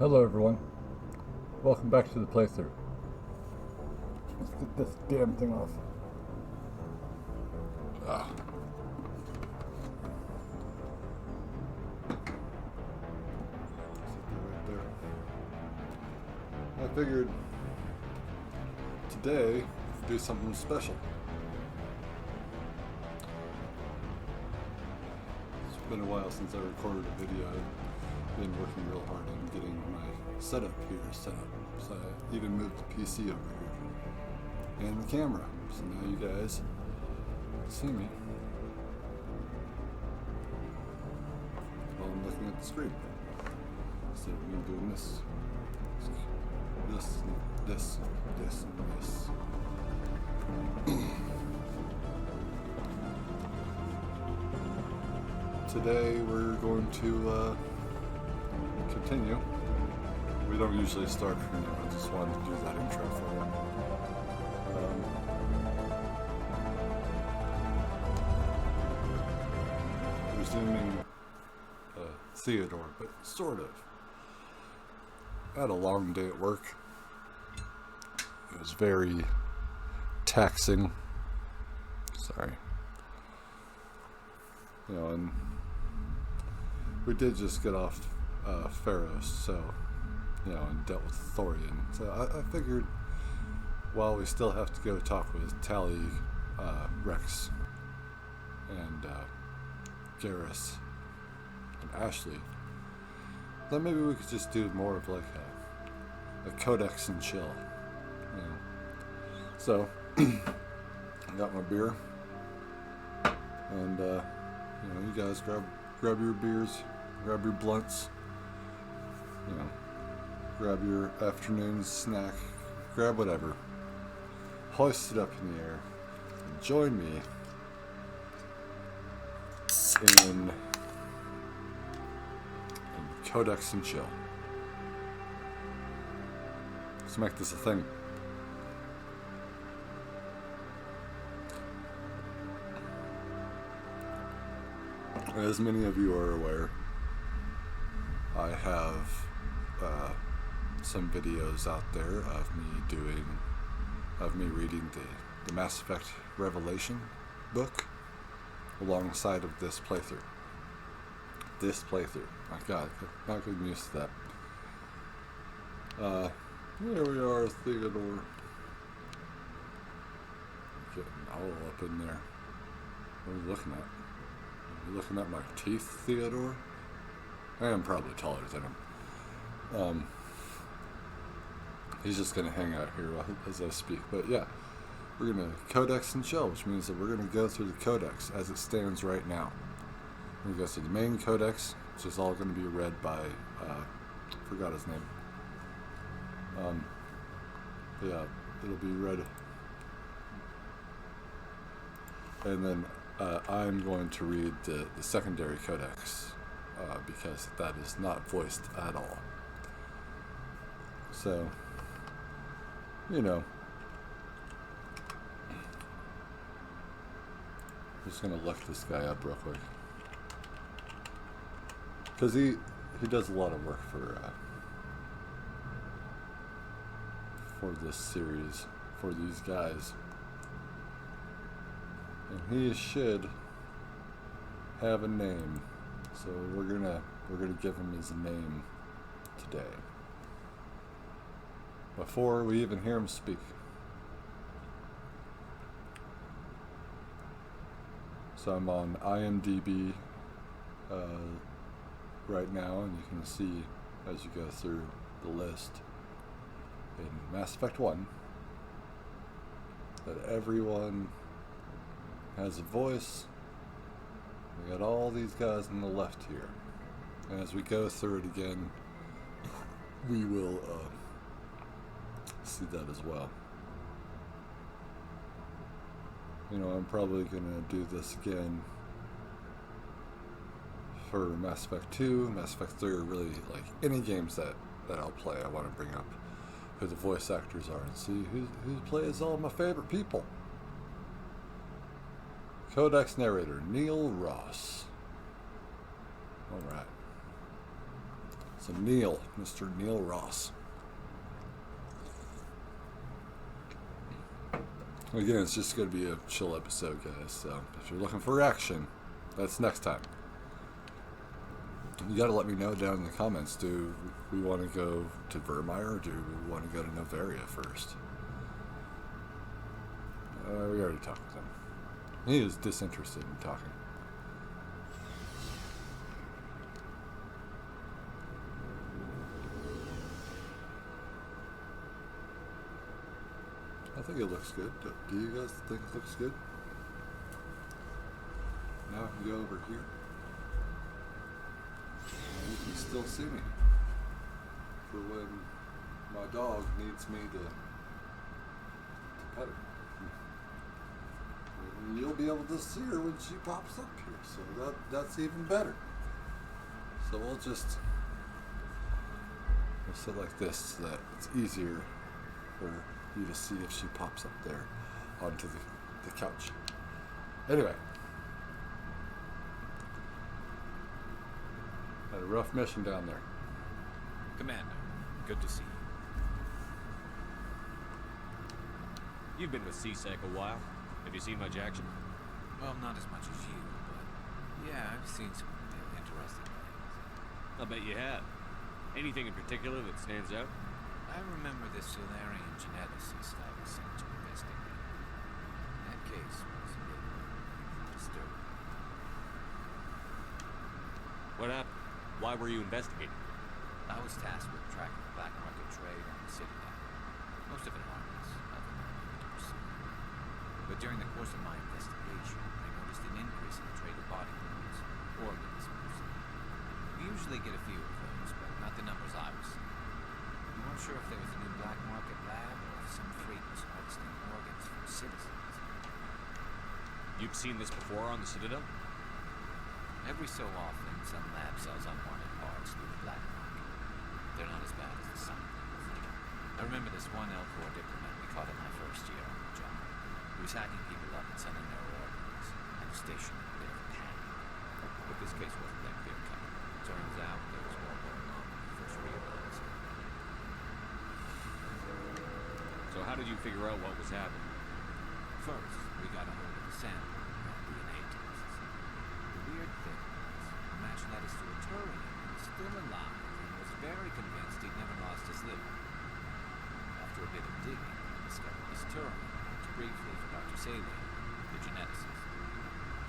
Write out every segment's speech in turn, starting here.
Hello everyone, welcome back to the playthrough. Let's get this damn thing off. Right there. I figured today do something special. It's been a while since I recorded a video. I've been working real hard on getting my setup here set up. So I even moved the PC over here and the camera. So now you guys see me while I'm looking at the screen. Instead of me doing this, and this. Today we're going to continue. We don't usually start from here. I just wanted to do that intro for you. Resuming Theodore, but sort of. I had a long day at work. It was very taxing. Sorry. You know, and we did just get off Pharos, so, you know, and dealt with Thorian. So I figured while we still have to go talk with Tally, Rex, and Garrus, and Ashley, then maybe we could just do more of like a codex and chill, you know. So, I got my beer, and, you know, you guys grab your beers, grab your blunts, you know, grab your afternoon snack, grab whatever, hoist it up in the air, and join me in Codex and Chill. Let's make this a thing. As many of you are aware, I have some videos out there of me reading the Mass Effect Revelation book alongside of this playthrough. My God, not getting used to that. Here we are, Theodore. Getting all up in there. What are you looking at? You looking at my teeth, Theodore? I am probably taller than him. He's just gonna hang out here as I speak. But yeah, we're gonna codex and chill, which means that we're gonna go through the codex as it stands right now. We're gonna go through the main codex, which is all gonna be read by forgot his name. Yeah, it'll be read, and then I'm going to read the secondary codex, because that is not voiced at all. So, you know, I'm just going to look this guy up real quick. Because he does a lot of work for this series, for these guys. And he should have a name, so we're gonna give him his name today. Before we even hear him speak. So I'm on IMDb right now, and you can see as you go through the list in Mass Effect 1 that everyone has a voice. We got all these guys on the left here, and as we go through it again, we will see that as well. You know, I'm probably gonna do this again for Mass Effect 2, Mass Effect 3, or really like any games that I'll play. I want to bring up who the voice actors are and see who plays all my favorite people. Codex narrator Neil Ross. Alright. So Neil, Mr. Neil Ross. Again, it's just going to be a chill episode, guys. So if you're looking for action, that's next time. You got to let me know down in the comments. Do we want to go to Vermeer or do we want to go to Novaria first? We already talked with him. He is disinterested in talking. I think it looks good. Do you guys think it looks good? Now I can go over here. And you can still see me. For when my dog needs me to pet her. And you'll be able to see her when she pops up here. So that's even better. So we'll sit like this so that it's easier for you to see if she pops up there onto the couch. Anyway. Had a rough mission down there. Commander, good to see you. You've been with CSEC a while. Have you seen much action? Well, not as much as you, but yeah, I've seen some interesting things. I'll bet you have. Anything in particular that stands out? I remember this Solarian geneticist I was sent to investigate. That case was a bit disturbing. What happened? Why were you investigating? I was tasked with tracking the black market trade on the city now. Most of it harmless, nothing I needed to pursue. But during the course of my investigation, I noticed an increase in the trade of body parts, organs mostly. We usually get a few of those, but not the numbers I was seeing. We weren't sure if there was a new black market lab or if some freak was harvesting organs from citizens. You've seen this before on the Citadel? Every so often, some lab sells unwanted parts through the black market. They're not as bad as the sun. I remember this one L4 diplomat we caught in my first year on the job. He was hacking people up and selling their organs. I was stationed in a bit of a panic. But this case wasn't that clear-cut. Turns out there was more going on than we first realized. So how did you figure out what was happening? First, we got a hold of the sample and DNA tests. The weird thing was, the match led us to a Turian who was still alive and was very convinced he'd never lost his liver. After a bit of digging, we discovered this Turian worked briefly for Dr. Saley, the geneticist.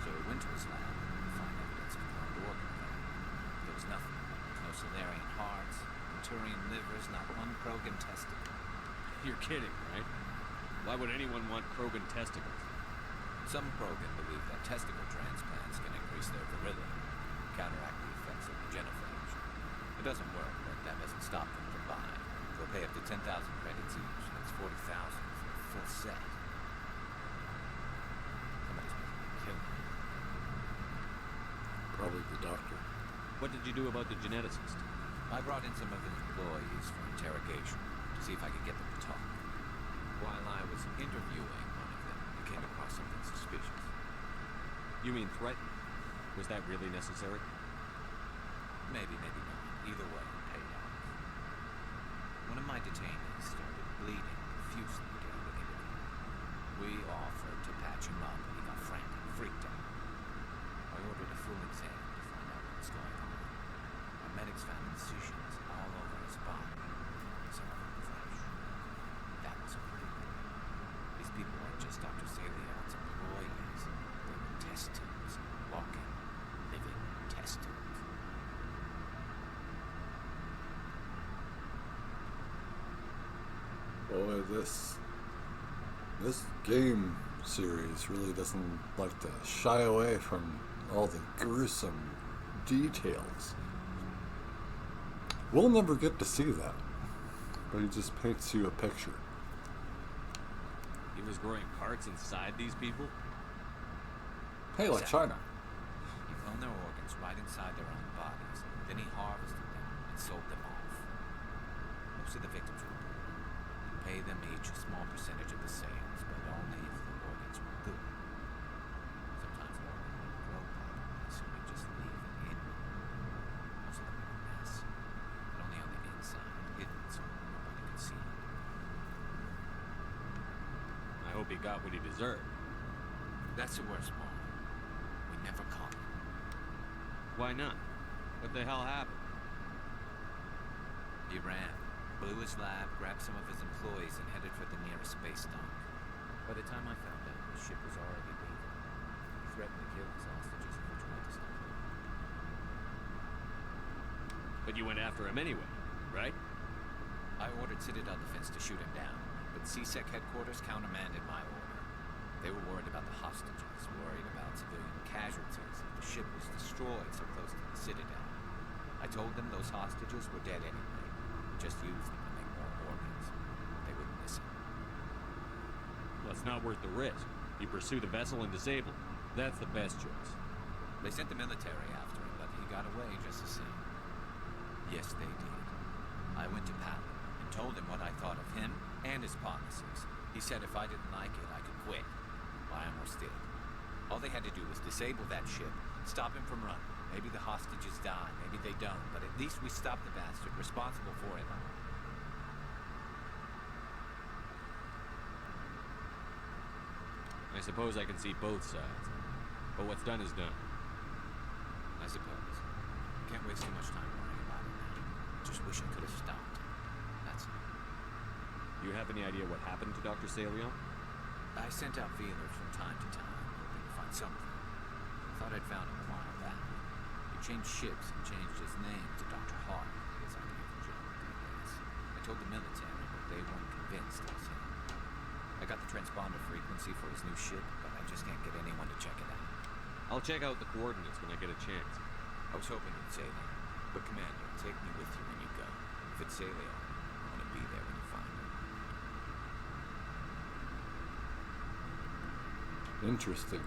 So we went to his lab to find evidence of cloned organ development. There was nothing. No Solarian hearts, no Turian livers, not one Krogan testicle. You're kidding, right? Why would anyone want Krogan testicles? Some Krogan believe that testicle transplants can increase their virility, counteract the effects of the genophage. It doesn't work, but that doesn't stop them from buying. They'll pay up to 10,000 credits each. That's 40,000 for a full set. Somebody's making a killing. Probably the doctor. What did you do about the geneticist? I brought in some of his employees for interrogation to see if I could get them to talk. While I was interviewing one of them, I came across something suspicious. You mean threatened? Was that really necessary? Maybe, maybe not. Either way, it paid off. One of my detainees started bleeding profusely during the interview. We offered to patch him up, and he got frantic, freaked out. I ordered a full exam to find out what was going on. Our medics found incisions all over his body, some of them fresh. That was a clue. These people weren't just Dr. Saley's employees. They were test tubes, walking, living test tubes. Boy, this game series really doesn't like to shy away from all the gruesome details. We'll never get to see that, but he just paints you a picture. He was growing parts inside these people? Hey, like China. He cloned their organs right inside their own bodies. Then he harvested them and sold them off. Most of the victims were poor. He'd pay them each a small percentage of the sales, but only if the organs were good. Sometimes an organ wouldn't grow properly, so he'd just leave them hidden. Most of them were a mess. got what he deserved. That's the worst part. We never caught him. Why not? What the hell happened? He ran, blew his lab, grabbed some of his employees, and headed for the nearest space dock. By the time I found out, the ship was already leaving. He threatened to kill his hostages if we tried to stop him. But you went after him anyway, right? I ordered Citadel Defense to shoot him down, but CSEC headquarters countermanded my order. They were worried about the hostages, worried about civilian casualties if the ship was destroyed so close to the Citadel. I told them those hostages were dead anyway. Just use them to make more organs. They wouldn't listen. Well, it's not worth the risk. You pursue the vessel and disable it. That's the best choice. They sent the military after him, but he got away just the same. Yes, they did. I went to Palin and told him what I thought of him and his policies. He said if I didn't like it, I could quit. Well, I almost did. All they had to do was disable that ship, stop him from running. Maybe the hostages die, maybe they don't, but at least we stopped the bastard responsible for it all. I suppose I can see both sides. But what's done is done. I suppose. Can't waste too much time worrying about it now. Just wish I could have stopped him. That's all. Do you have any idea what happened to Dr. Salion? I sent out feelers from time to time, hoping to find something. I thought I'd found him a while back. He changed ships and changed his name to Dr. Hart, his idea of a job, I guess. I told the military, but they weren't convinced it was him. I got the transponder frequency for his new ship, but I just can't get anyone to check it out. I'll check out the coordinates when I get a chance. I was hoping you'd say that. But Commander, take me with you when you go. If it's Salion, I want to be there when you find him. Interesting.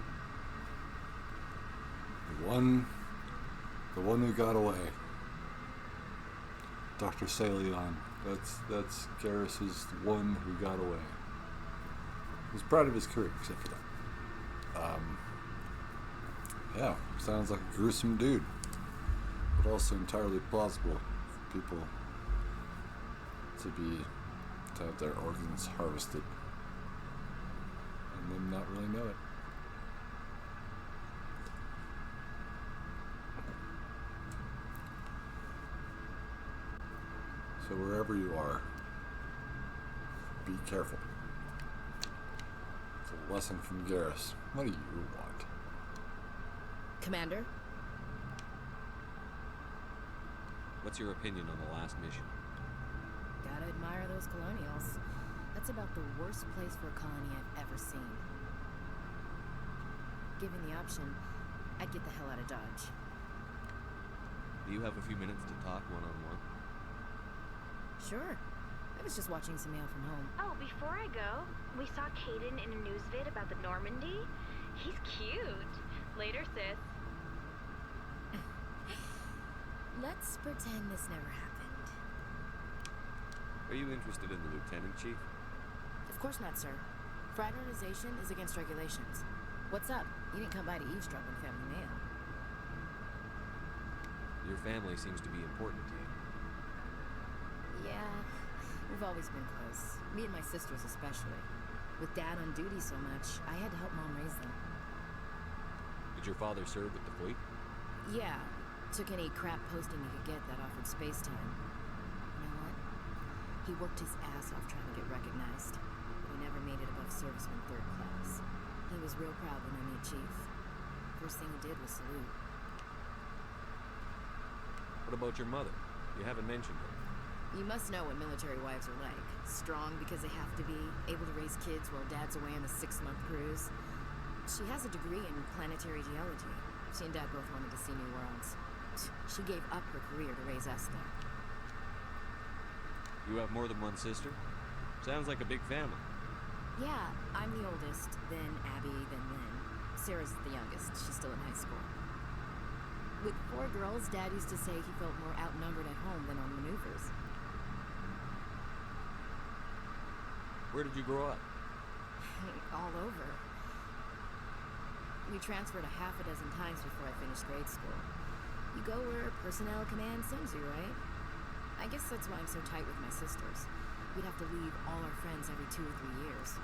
The one who got away. Dr. Salion. That's Garrus's one who got away. He's proud of his career, except for that. Yeah, sounds like a gruesome dude, but also entirely plausible for people to have their organs harvested and them not really know it. So wherever you are, be careful. It's a lesson from Garrus. What do you want? Commander? What's your opinion on the last mission? Gotta admire those colonials. That's about the worst place for a colony I've ever seen. Given the option, I'd get the hell out of Dodge. Do you have a few minutes to talk one-on-one? Sure. I was just watching some mail from home. Oh, before I go, we saw Caden in a news vid about the Normandy. He's cute. Later, sis. Let's pretend this never happened. Are you interested in the Lieutenant Chief? Of course not, sir. Fraternization is against regulations. What's up? You didn't come by to eavesdrop on family mail. Your family seems to be important to you. Yeah, we've always been close. Me and my sisters especially. With Dad on duty so much, I had to help Mom raise them. Did your father serve with the fleet? Yeah, took any crap posting he could get that offered space time. You know what? He worked his ass off trying to get recognized, but he never made it above serviceman 3rd class. He was real proud when I made chief. First thing he did was salute. What about your mother? You haven't mentioned her. You must know what military wives are like. Strong because they have to be, able to raise kids while Dad's away on a 6-month cruise. She has a degree in planetary geology. She and Dad both wanted to see new worlds. She gave up her career to raise us there. You have more than one sister? Sounds like a big family. Yeah, I'm the oldest, then Abby, then Lynn. Sarah's the youngest. She's still in high school. With 4 girls, Dad used to say he felt more outnumbered at home than on maneuvers. Where did you grow up? All over. We transferred a half a dozen times before I finished grade school. You go where personnel command sends you, right? I guess that's why I'm so tight with my sisters. We'd have to leave all our friends every 2 or 3 years.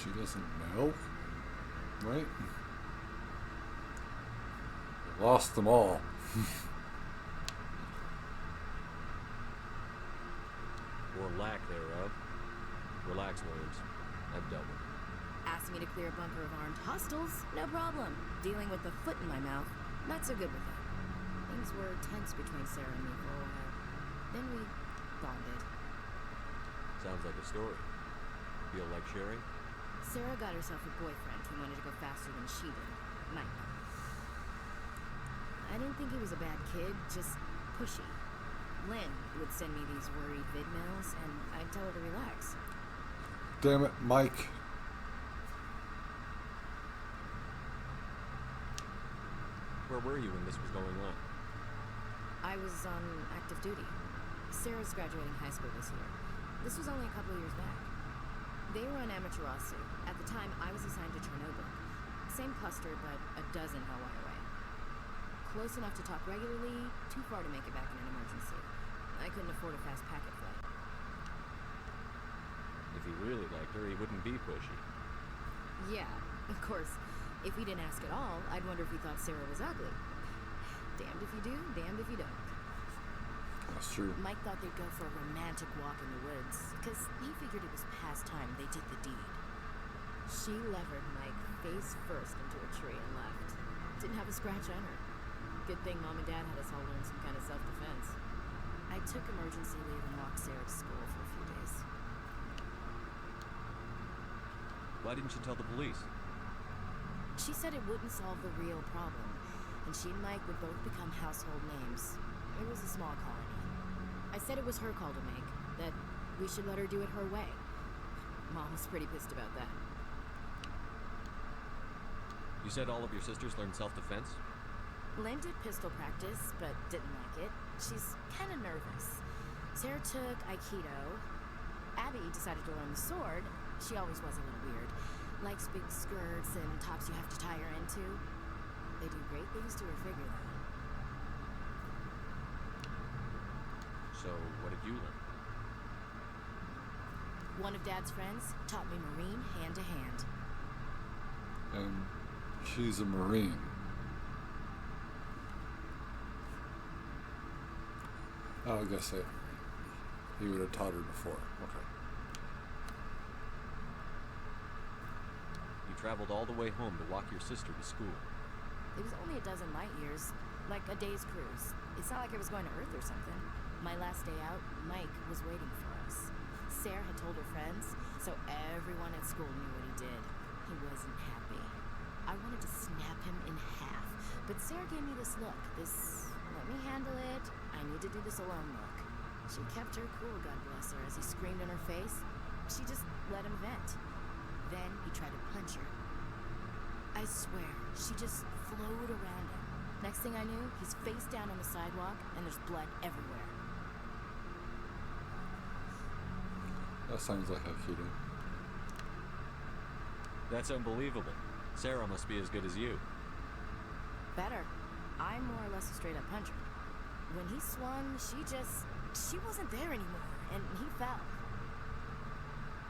She doesn't know, right? We lost them all. Or lack thereof. Relax, Williams. I've dealt with it. Asked me to clear a bunker of armed hostiles? No problem. Dealing with the foot in my mouth? Not so good with that. Things were tense between Sarah and me for a while. Then we bonded. Sounds like a story. Feel like sharing? Sarah got herself a boyfriend who wanted to go faster than she did. Mike. I didn't think he was a bad kid, just pushy. Lynn would send me these worried vid mails, and I'd tell her to relax. Damn it, Mike. Where were you when this was going on? I was on active duty. Sarah's graduating high school this year. This was only a couple of years back. They were on amateur lawsuit. At the time, I was assigned to Chernobyl. Same cluster, but a dozen Hawaii away. Close enough to talk regularly, too far to make it back in an emergency. I couldn't afford a fast packet flight. If he really liked her, he wouldn't be pushy. Yeah, of course. If he didn't ask at all, I'd wonder if he thought Sarah was ugly. Damned if you do, damned if you don't. That's true. Mike thought they'd go for a romantic walk in the woods, because he figured it was past time they did the deed. She levered Mike face first into a tree and left. Didn't have a scratch on her. Good thing Mom and Dad had us all learn some kind of self-defense. I took emergency leave and walked Sarah to school for a few days. Why didn't you tell the police? She said it wouldn't solve the real problem, and she and Mike would both become household names. It was a small colony. I said it was her call to make, that we should let her do it her way. Mom was pretty pissed about that. You said all of your sisters learned self-defense? Lynn did pistol practice, but didn't like it. She's kind of nervous. Sarah took Aikido. Abby decided to learn the sword. She always was a little weird. Likes big skirts and tops you have to tie her into. They do great things to her figure, though. So, what did you learn? One of Dad's friends taught me Marine hand to hand. And she's a Marine. Oh, I guess he would have taught her before. Okay. You traveled all the way home to walk your sister to school. It was only a dozen light years, like a day's cruise. It's not like I was going to Earth or something. My last day out, Mike was waiting for us. Sarah had told her friends, so everyone at school knew what he did. He wasn't happy. I wanted to snap him in half, but Sarah gave me this look, this let me handle it, I need to do this alone look. She kept her cool, God bless her, as he screamed in her face. She just let him vent. Then he tried to punch her. I swear, she just flowed around him. Next thing I knew, he's face down on the sidewalk, and there's blood everywhere. That sounds like Aikido. That's unbelievable. Sarah must be as good as you. Better. I'm more or less a straight-up puncher. When he swung, she wasn't there anymore, and he fell.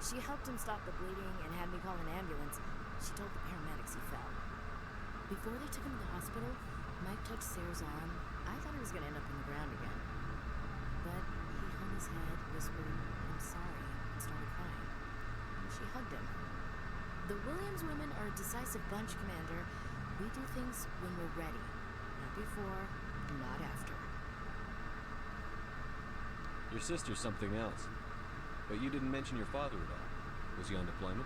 She helped him stop the bleeding and had me call an ambulance. She told the paramedics he fell. Before they took him to the hospital, Mike touched Sarah's arm. I thought he was going to end up on the ground again. But he hung his head, whispered, "I'm sorry," and started crying. And she hugged him. The Williams women are a decisive bunch, Commander. We do things when we're ready. Not before, not after. Your sister's something else. But you didn't mention your father at all. Was he on deployment?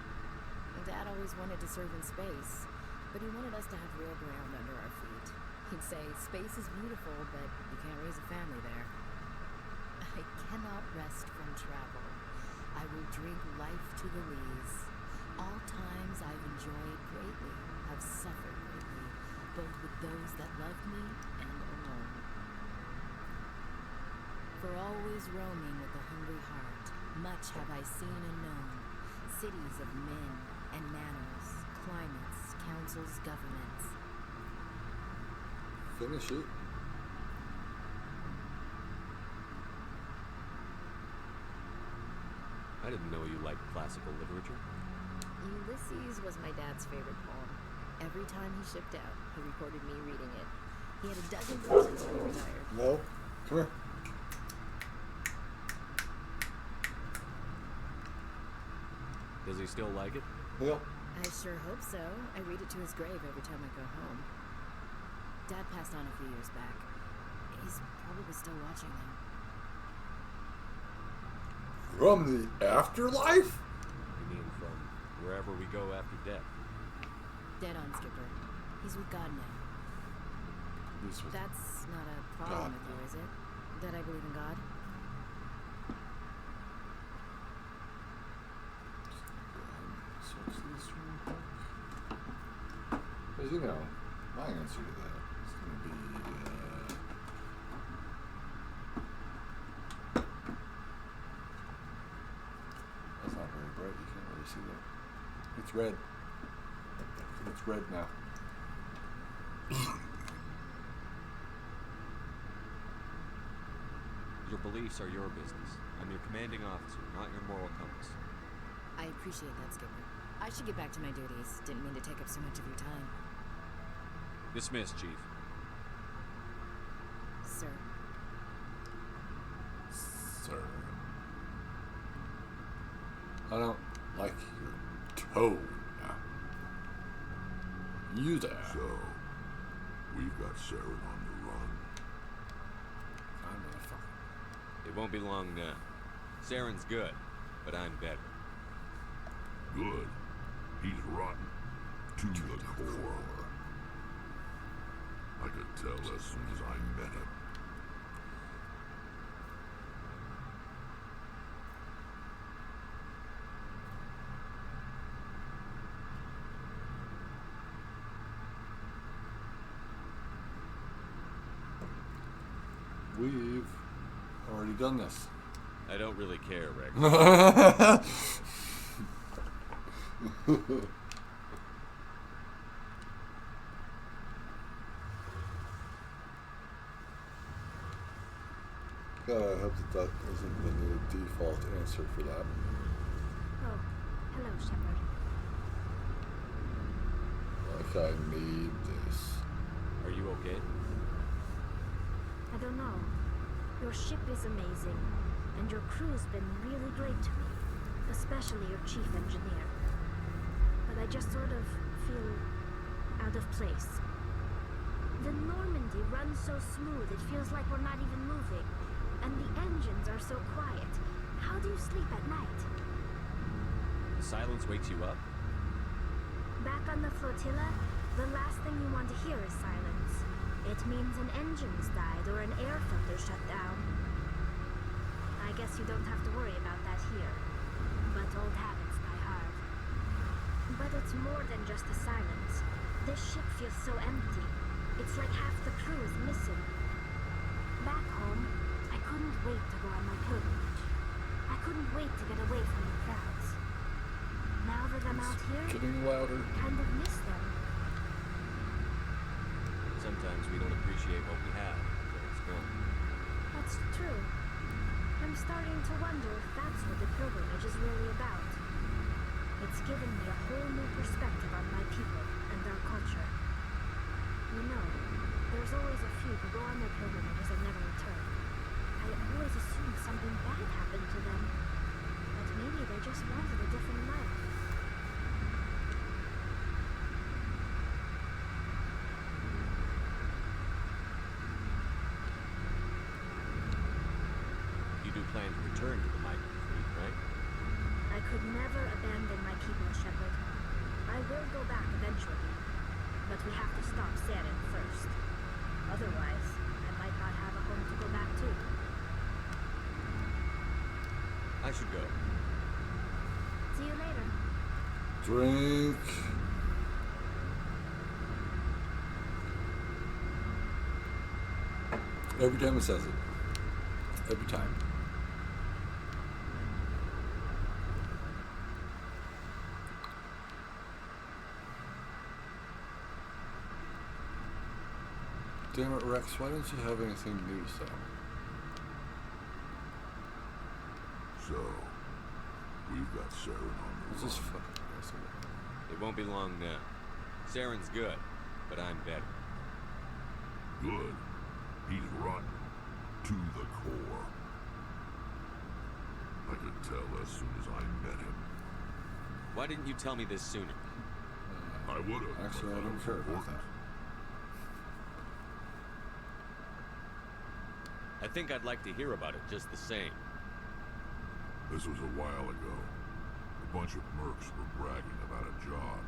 Dad always wanted to serve in space, but he wanted us to have real ground under our feet. He'd say, space is beautiful, but you can't raise a family there. I cannot rest from travel. I will drink life to the lees. All times I've enjoyed greatly, have suffered greatly, both with those that love me and alone. For always roaming with a hungry heart, much have I seen and known, cities of men and manners, climates, councils, governments. Finish it. I didn't know you liked classical literature. Ulysses was my dad's favorite poem. Every time he shipped out, he recorded me reading it. He had a dozen versions when he retired. No? Come here. Does he still like it? Neil? I sure hope so. I read it to his grave every time I go home. Dad passed on a few years back. He's probably still watching though. From the afterlife? You mean from wherever we go after death? Dead on, Skipper. He's with God now. He's with That's not a problem with you, is it? That I believe in God? Because, you know, my answer to that is going to be, that's not very bright. You can't really see that. It's red. It's red now. Your beliefs are your business. I'm your commanding officer, not your moral compass. I appreciate that, Skipper. I should get back to my duties. Didn't mean to take up so much of your time. Dismissed, Chief. Sir. Sir. I don't like your tone. You there. So, we've got Saren on the run. God, motherfucker. It won't be long now. Saren's good, but I'm better. Good. He's rotten. To the core. I could tell as soon as I met him. We've already done this. I don't really care, Rex. God, I hope that isn't the new default answer for that. Oh, hello, Shepard. Like I need this. Are you okay? I don't know. Your ship is amazing, and your crew's been really great to me, especially your chief engineer. But I just sort of feel out of place. The Normandy runs so smooth it feels like we're not even moving, and the engines are so quiet. How do you sleep at night? The silence wakes you up? Back on the flotilla, the last thing you want to hear is silence. It means an engine's died or an air filter shut down. I guess you don't have to worry about that here. But old habits die hard. But it's more than just the silence. This ship feels so empty. It's like half the crew is missing. Back home, I couldn't wait to go on my pilgrimage. I couldn't wait to get away from the crowds. Now that I'm out here, Getting louder. I kind of miss them. Sometimes we don't appreciate what we have until it's gone. That's true. I'm starting to wonder if that's what the pilgrimage is really about. It's given me a whole new perspective on my people and our culture. You know, there's always a few who go on their pilgrimages and never return. I always assumed something bad happened to them. But maybe they just wanted a different life. You do plan to return to the migrant fleet, right? I could never abandon my people, Shepard. I will go back eventually. But we have to stop Saren first. Otherwise, I might not have a home to go back to. I should go. See you later. Drink. Every time it says it. Every time. Damn it, Rex, why don't you have anything new to say? So, we've got Saren on the It's run. just fucking possible. It won't be long now. Saren's good, but I'm better. Good. He's rotten. To the core. I could tell as soon as I met him. Why didn't you tell me this sooner? I would have. Actually, I don't care about that. I think I'd like to hear about it just the same. This was a while ago. A bunch of mercs were bragging about a job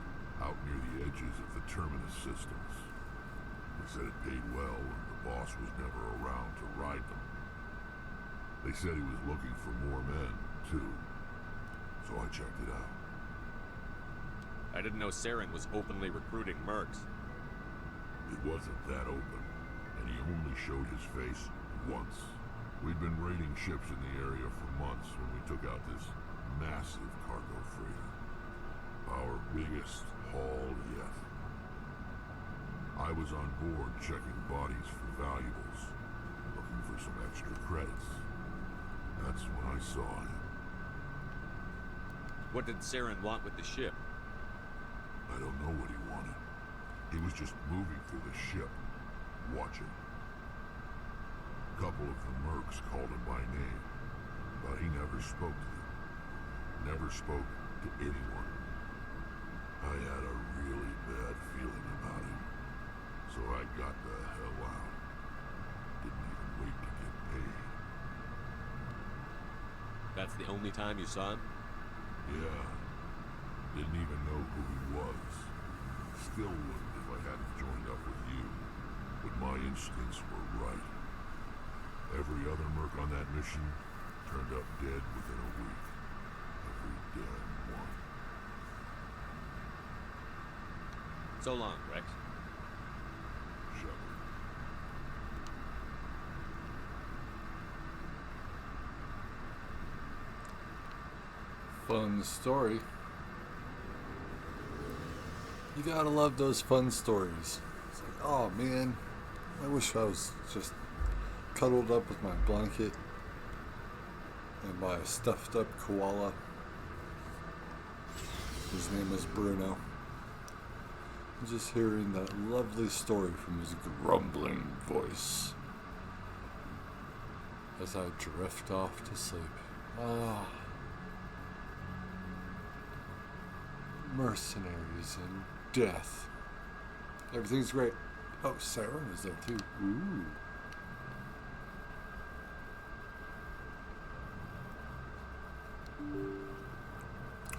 out near the edges of the terminus systems. They said it paid well and the boss was never around to ride them. They said he was looking for more men, too. So I checked it out. I didn't know Saren was openly recruiting mercs. It wasn't that open, and he only showed his face once. We'd been raiding ships in the area for months when we took out this massive cargo freighter. Our biggest haul yet. I was on board checking bodies for valuables, looking for some extra credits. That's when I saw him. What did Saren want with the ship? I don't know what he wanted. He was just moving through the ship, watching. A couple of the mercs called him by name, but he never spoke to them. Never spoke to anyone. I had a really bad feeling about him, so I got the hell out. Didn't even wait to get paid. That's the only time you saw him? Yeah. Didn't even know who he was. Still wouldn't if I hadn't joined up with you. But my instincts were right. Every other merc on that mission turned up dead within a week. Every damn one. So long, Rex. Shepard. Fun story. You gotta love those fun stories. It's like, oh man, I wish I was just cuddled up with my blanket and my stuffed up koala. His name is Bruno. Just hearing that lovely story from his grumbling voice as I drift off to sleep. Ah. Mercenaries and death. Everything's great. Oh, Saren was there too. Ooh.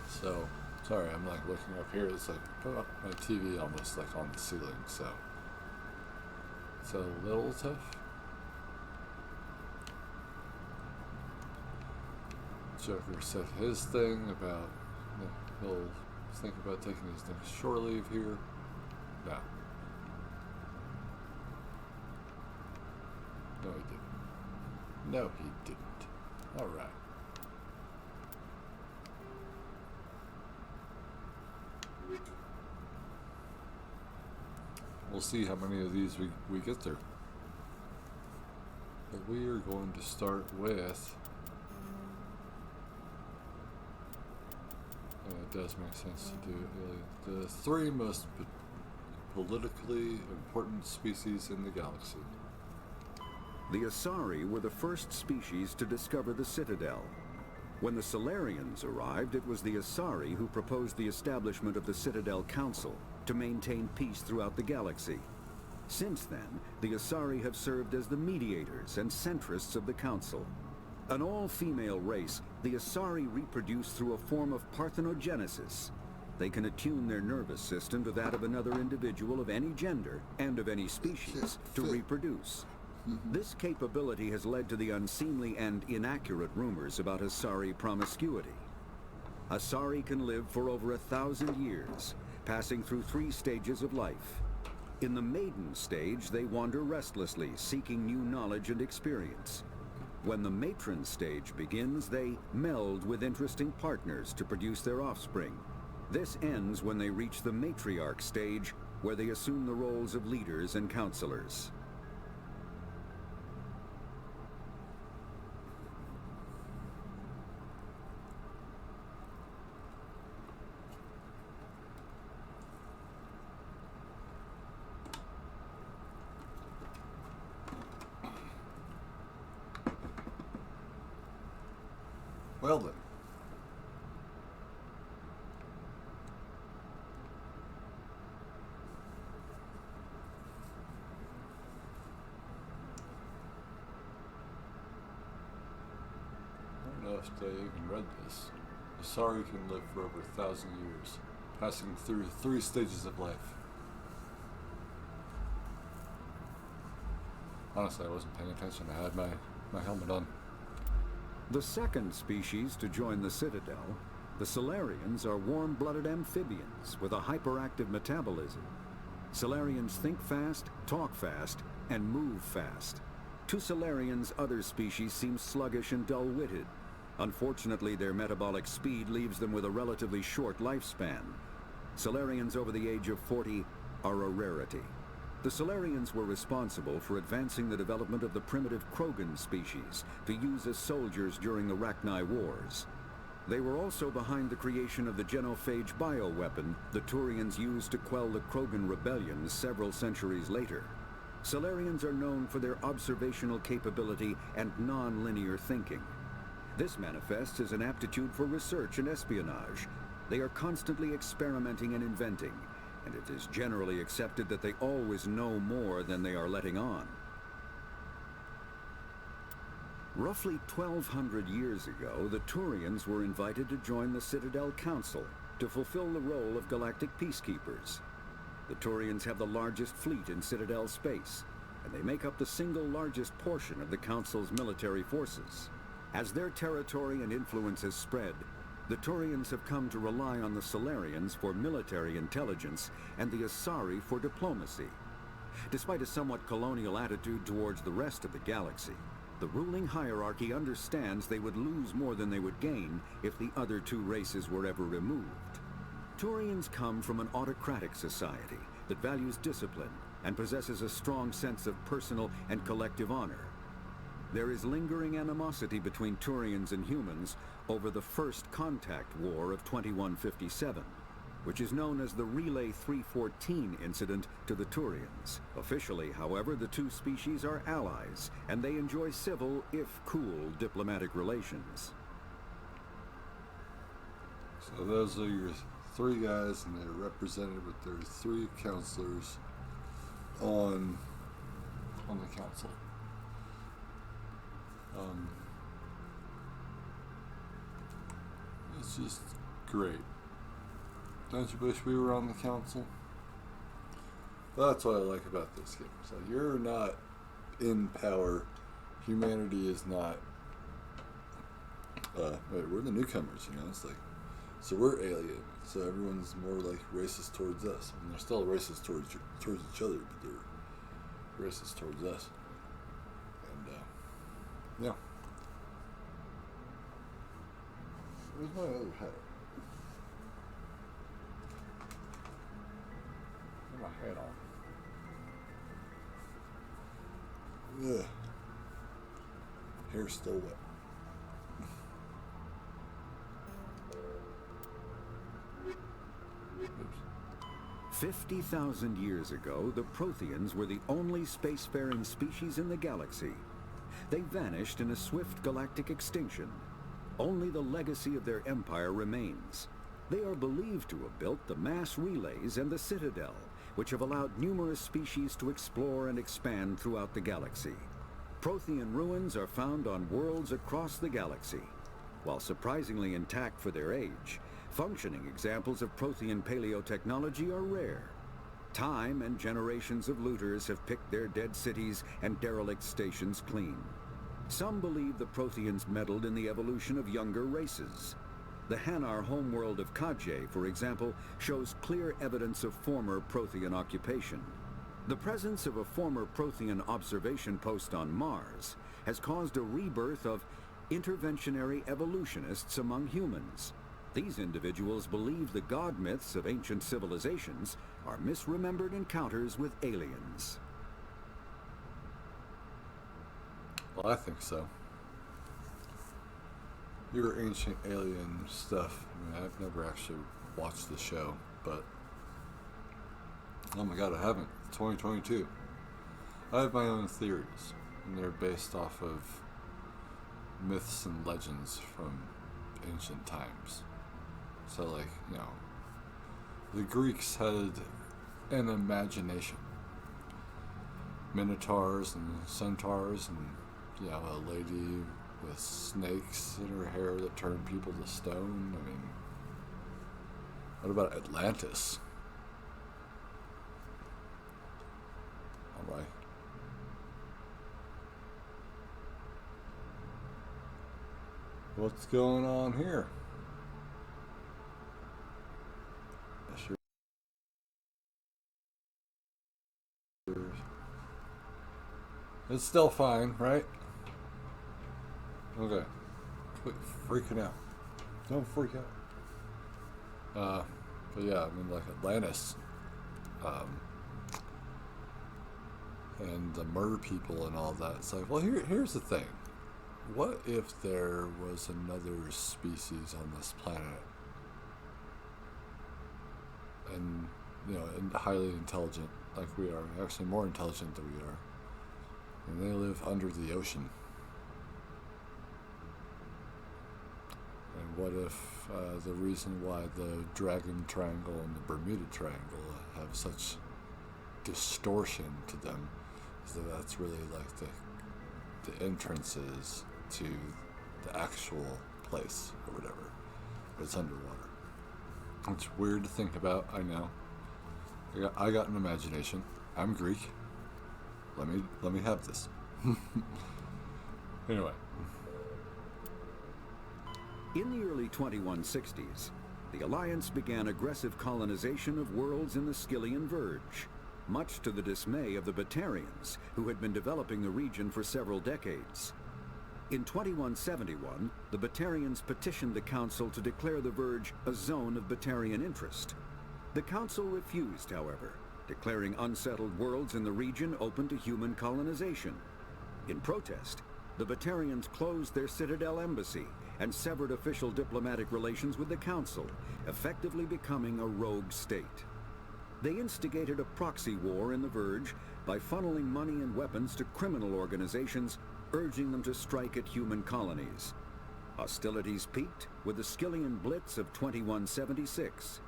So, sorry, I'm like looking up here. It's like my TV almost like on the ceiling, so it's a little tough. Joker said his thing about he'll think about taking his next shore leave here. No. No, he didn't. No, he didn't. All right. We'll see how many of these we get through. But we are going to start with... it does make sense to do the three most politically important species in the galaxy. The Asari were the first species to discover the Citadel. When the Solarians arrived, it was the Asari who proposed the establishment of the Citadel Council to maintain peace throughout the galaxy. Since then, the Asari have served as the mediators and centrists of the Council. An all-female race, the Asari reproduce through a form of parthenogenesis. They can attune their nervous system to that of another individual of any gender and of any species to reproduce. This capability has led to the unseemly and inaccurate rumors about Asari promiscuity. Asari can live for over 1,000 years, passing through 3 stages of life. In the maiden stage, they wander restlessly, seeking new knowledge and experience. When the matron stage begins, they meld with interesting partners to produce their offspring. This ends when they reach the matriarch stage, where they assume the roles of leaders and counselors. Well then. I don't know if they even read this. Asari can live for over 1,000 years, passing through 3 stages of life. Honestly, I wasn't paying attention. I had my helmet on. The second species to join the Citadel, the Solarians, are warm-blooded amphibians with a hyperactive metabolism. Solarians think fast, talk fast, and move fast. To Solarians, other species seem sluggish and dull-witted. Unfortunately, their metabolic speed leaves them with a relatively short lifespan. Solarians over the age of 40 are a rarity. The Solarians were responsible for advancing the development of the primitive Krogan species to use as soldiers during the Rachni Wars. They were also behind the creation of the genophage bioweapon the Turians used to quell the Krogan rebellions several centuries later. Solarians are known for their observational capability and non-linear thinking. This manifests as an aptitude for research and espionage. They are constantly experimenting and inventing, and it is generally accepted that they always know more than they are letting on. Roughly 1,200 years ago, the Turians were invited to join the Citadel Council to fulfill the role of galactic peacekeepers. The Turians have the largest fleet in Citadel space, and they make up the single largest portion of the Council's military forces. As their territory and influence has spread, the Turians have come to rely on the Solarians for military intelligence and the Asari for diplomacy. Despite a somewhat colonial attitude towards the rest of the galaxy, the ruling hierarchy understands they would lose more than they would gain if the other 2 races were ever removed. Turians come from an autocratic society that values discipline and possesses a strong sense of personal and collective honor. There is lingering animosity between Turians and humans over the First Contact War of 2157, which is known as the Relay 314 incident to the Turians. Officially, however, the 2 species are allies, and they enjoy civil, if cool, diplomatic relations. So those are your 3 guys, and they're represented with their 3 counselors on the council. It's just great. Don't you wish we were on the council? That's what I like about this game. So you're not in power. Humanity is not. We're the newcomers, you know. It's like, so we're alien. So everyone's more like racist towards us. I mean, they're still racist towards each other, but they're racist towards us. And yeah. Where's my other hat? Put my hat on. Ugh. Hair's still wet. 50,000 years ago, the Protheans were the only spacefaring species in the galaxy. They vanished in a swift galactic extinction. Only the legacy of their empire remains. They are believed to have built the mass relays and the Citadel, which have allowed numerous species to explore and expand throughout the galaxy. Prothean ruins are found on worlds across the galaxy. While surprisingly intact for their age, functioning examples of Prothean paleotechnology are rare. Time and generations of looters have picked their dead cities and derelict stations clean. Some believe the Protheans meddled in the evolution of younger races. The Hanar homeworld of Kajay, for example, shows clear evidence of former Prothean occupation. The presence of a former Prothean observation post on Mars has caused a rebirth of interventionary evolutionists among humans. These individuals believe the god myths of ancient civilizations are misremembered encounters with aliens. Well, I think so. Your ancient alien stuff, I mean, I've never actually watched the show, but oh my god, I haven't. 2022. I have my own theories, and they're based off of myths and legends from ancient times. So, like, you know, the Greeks had an imagination. Minotaurs and centaurs and, you know, a lady with snakes in her hair that turned people to stone. I mean, what about Atlantis? Alright. What's going on here? Sure. It's still fine, right? Okay. Quit freaking out. Don't freak out. But yeah, I mean, like Atlantis, and the murder people and all that. It's like, well, here's the thing. What if there was another species on this planet, and, you know, and highly intelligent like we are, actually more intelligent than we are, and they live under the ocean? And what if the reason why the Dragon Triangle and the Bermuda Triangle have such distortion to them is that that's really like the entrances to the actual place or whatever, but it's underwater. It's weird to think about, I know. I got an imagination. I'm Greek. Let me have this. Anyway. In the early 2160s, the Alliance began aggressive colonization of worlds in the Scythian Verge, much to the dismay of the Batarians, who had been developing the region for several decades. In 2171, the Batarians petitioned the Council to declare the Verge a zone of Batarian interest. The Council refused, however, declaring unsettled worlds in the region open to human colonization. In protest, the Batarians closed their Citadel embassy and severed official diplomatic relations with the Council, effectively becoming a rogue state. They instigated a proxy war in the Verge by funneling money and weapons to criminal organizations, urging them to strike at human colonies. Hostilities peaked with the Scythian Blitz of 2176,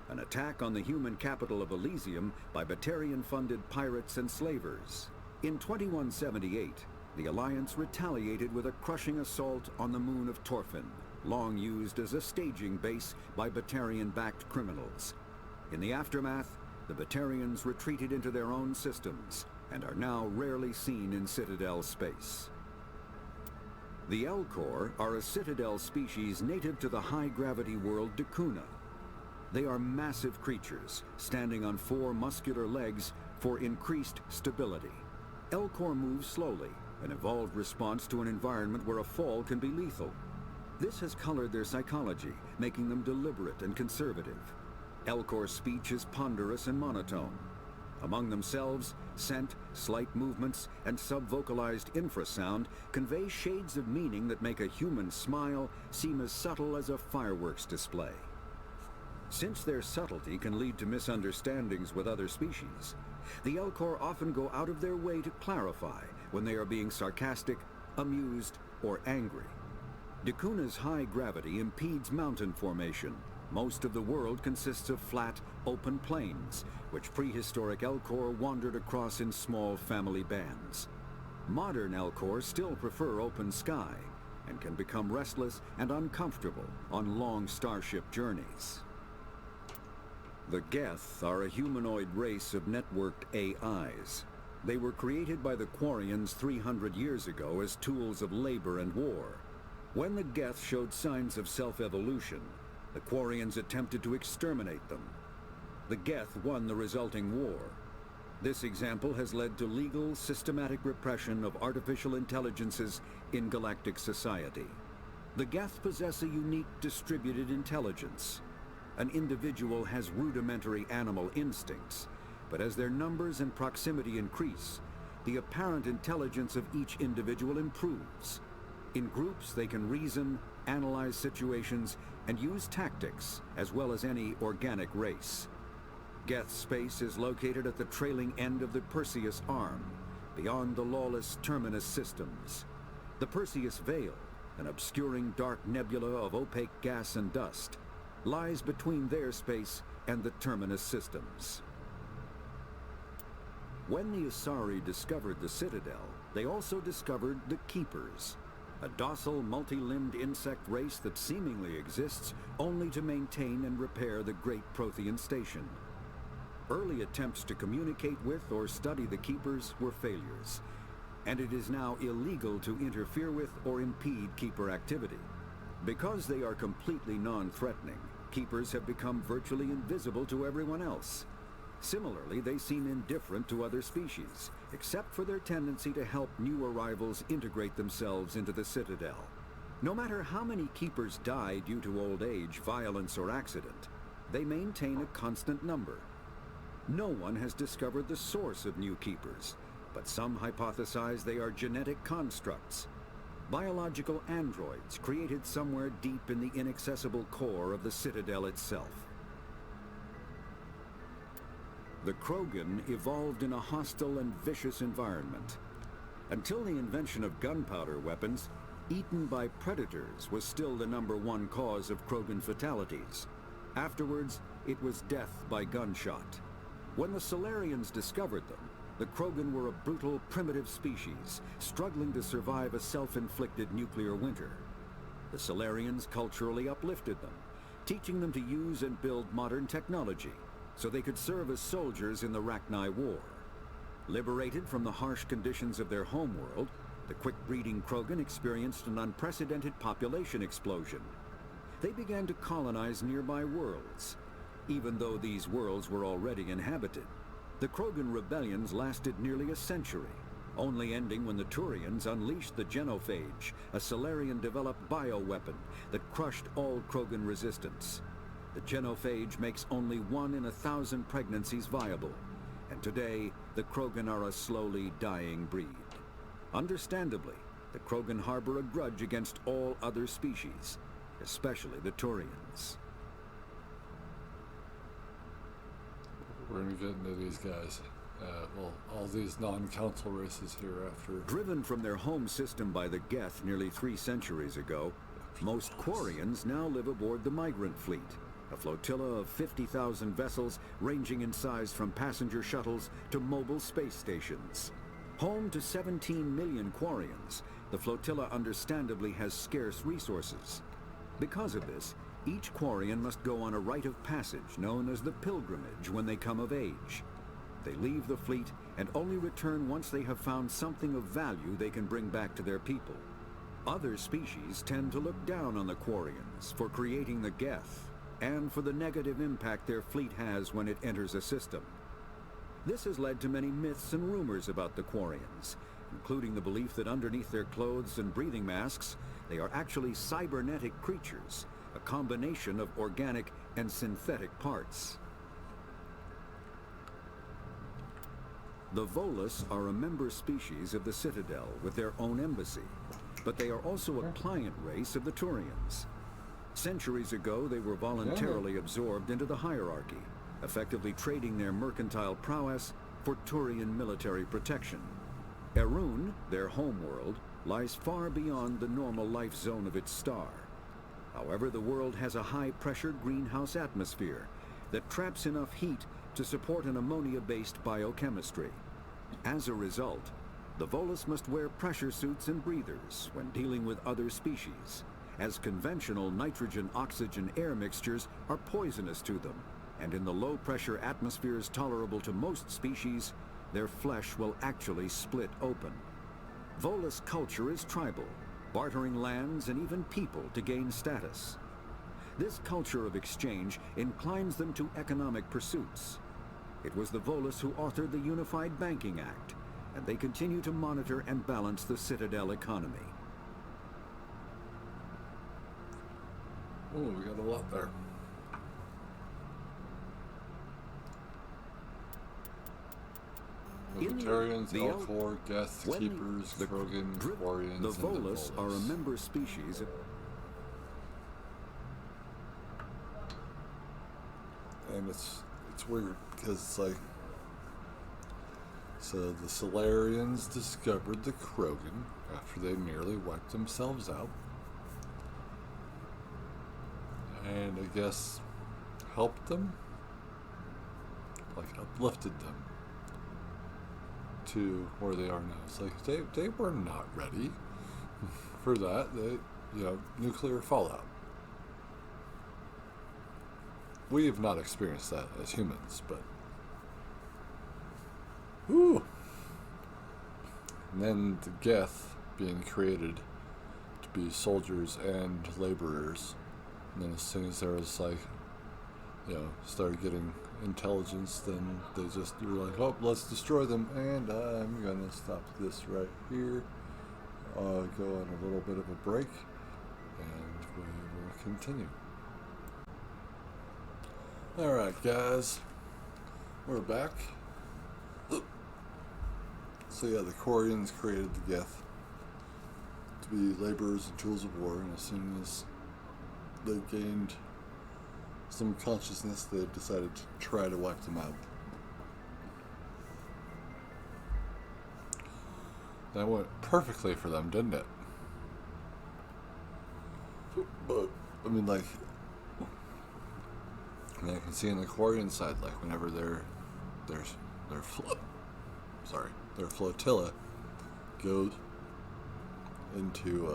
an attack on the human capital of Elysium by Batarian-funded pirates and slavers. In 2178, the Alliance retaliated with a crushing assault on the moon of Torfin, long used as a staging base by Batarian-backed criminals. In the aftermath, the Batarians retreated into their own systems and are now rarely seen in Citadel space. The Elcor are a Citadel species native to the high-gravity world Dakuna. They are massive creatures, standing on 4 muscular legs for increased stability. Elcor move slowly, an evolved response to an environment where a fall can be lethal. This has colored their psychology, making them deliberate and conservative. Elcor speech is ponderous and monotone. Among themselves, scent, slight movements, and sub-vocalized infrasound convey shades of meaning that make a human smile seem as subtle as a fireworks display. Since their subtlety can lead to misunderstandings with other species, the Elcor often go out of their way to clarify when they are being sarcastic, amused, or angry. Dakuna's high gravity impedes mountain formation. Most of the world consists of flat, open plains, which prehistoric Elcor wandered across in small family bands. Modern Elcor still prefer open sky, and can become restless and uncomfortable on long starship journeys. The Geth are a humanoid race of networked AIs. They were created by the Quarians 300 years ago as tools of labor and war. When the Geth showed signs of self-evolution, the Quarians attempted to exterminate them. The Geth won the resulting war. This example has led to legal, systematic repression of artificial intelligences in galactic society. The Geth possess a unique distributed intelligence. An individual has rudimentary animal instincts, but as their numbers and proximity increase, the apparent intelligence of each individual improves. In groups, they can reason, analyze situations, and use tactics, as well as any organic race. Geth space is located at the trailing end of the Perseus Arm, beyond the lawless Terminus systems. The Perseus Veil, an obscuring dark nebula of opaque gas and dust, lies between their space and the Terminus systems. When the Asari discovered the Citadel, they also discovered the Keepers, a docile, multi-limbed insect race that seemingly exists only to maintain and repair the Great Prothean Station. Early attempts to communicate with or study the Keepers were failures, and it is now illegal to interfere with or impede Keeper activity. Because they are completely non-threatening, Keepers have become virtually invisible to everyone else. Similarly, they seem indifferent to other species, except for their tendency to help new arrivals integrate themselves into the Citadel. No matter how many Keepers die due to old age, violence, or accident, they maintain a constant number. No one has discovered the source of new Keepers, but some hypothesize they are genetic constructs, biological androids created somewhere deep in the inaccessible core of the Citadel itself. The Krogan evolved in a hostile and vicious environment. Until the invention of gunpowder weapons, eaten by predators was still the #1 cause of Krogan fatalities. Afterwards, it was death by gunshot. When the Solarians discovered them, the Krogan were a brutal, primitive species, struggling to survive a self-inflicted nuclear winter. The Solarians culturally uplifted them, teaching them to use and build modern technology, so they could serve as soldiers in the Rachni War. Liberated from the harsh conditions of their homeworld, the quick-breeding Krogan experienced an unprecedented population explosion. They began to colonize nearby worlds. Even though these worlds were already inhabited, the Krogan rebellions lasted nearly a century, only ending when the Turians unleashed the Genophage, a Solarian-developed bioweapon that crushed all Krogan resistance. The Genophage makes only 1 in 1,000 pregnancies viable, and today the Krogan are a slowly dying breed. Understandably, the Krogan harbor a grudge against all other species, especially the Turians. We're going to get into these guys. All these non-council races here after. Driven from their home system by the Geth nearly 3 centuries ago, most Quarians now live aboard the Migrant Fleet, a flotilla of 50,000 vessels ranging in size from passenger shuttles to mobile space stations. Home to 17 million Quarians, the flotilla understandably has scarce resources. Because of this, each Quarian must go on a rite of passage known as the pilgrimage when they come of age. They leave the fleet and only return once they have found something of value they can bring back to their people. Other species tend to look down on the Quarians for creating the Geth and for the negative impact their fleet has when it enters a system. This has led to many myths and rumors about the Quarians, including the belief that underneath their clothes and breathing masks, they are actually cybernetic creatures, a combination of organic and synthetic parts. The Volus are a member species of the Citadel with their own embassy, but they are also a client race of the Turians. Centuries ago, they were voluntarily absorbed into the hierarchy, effectively trading their mercantile prowess for Turian military protection. Erun, their homeworld, lies far beyond the normal life zone of its star. However, the world has a high-pressure greenhouse atmosphere that traps enough heat to support an ammonia-based biochemistry. As a result, the Volus must wear pressure suits and breathers when dealing with other species, as conventional nitrogen-oxygen air mixtures are poisonous to them, and in the low-pressure atmospheres tolerable to most species, their flesh will actually split open. Volus culture is tribal, bartering lands and even people to gain status. This culture of exchange inclines them to economic pursuits. It was the Volus who authored the Unified Banking Act, and they continue to monitor and balance the Citadel economy. Oh, we got a lot there. Libertarians, Elcor, Geth, Keepers, Krogan, Quarians, the and Volus are a member species of... And it's weird, because it's like... So the Solarians discovered the Krogan after they nearly wiped themselves out. and I guess helped them, like uplifted them to where they are now. It's like they were not ready for that. Nuclear fallout. We have not experienced that as humans, but whew. And then the Geth being created to be soldiers and laborers. And then as soon as there was started getting intelligence, then they just were like, oh, let's destroy them. And I'm going to stop this right here. Go on a little bit of a break, and we will continue. Alright, guys. We're back. So yeah, the Quarians created the Geth to be laborers and tools of war, and as soon as they gained some consciousness, they decided to try to wipe them out. That went perfectly for them, didn't it? But, I mean, like, and I can see on the Quarian side, like, whenever their flotilla goes into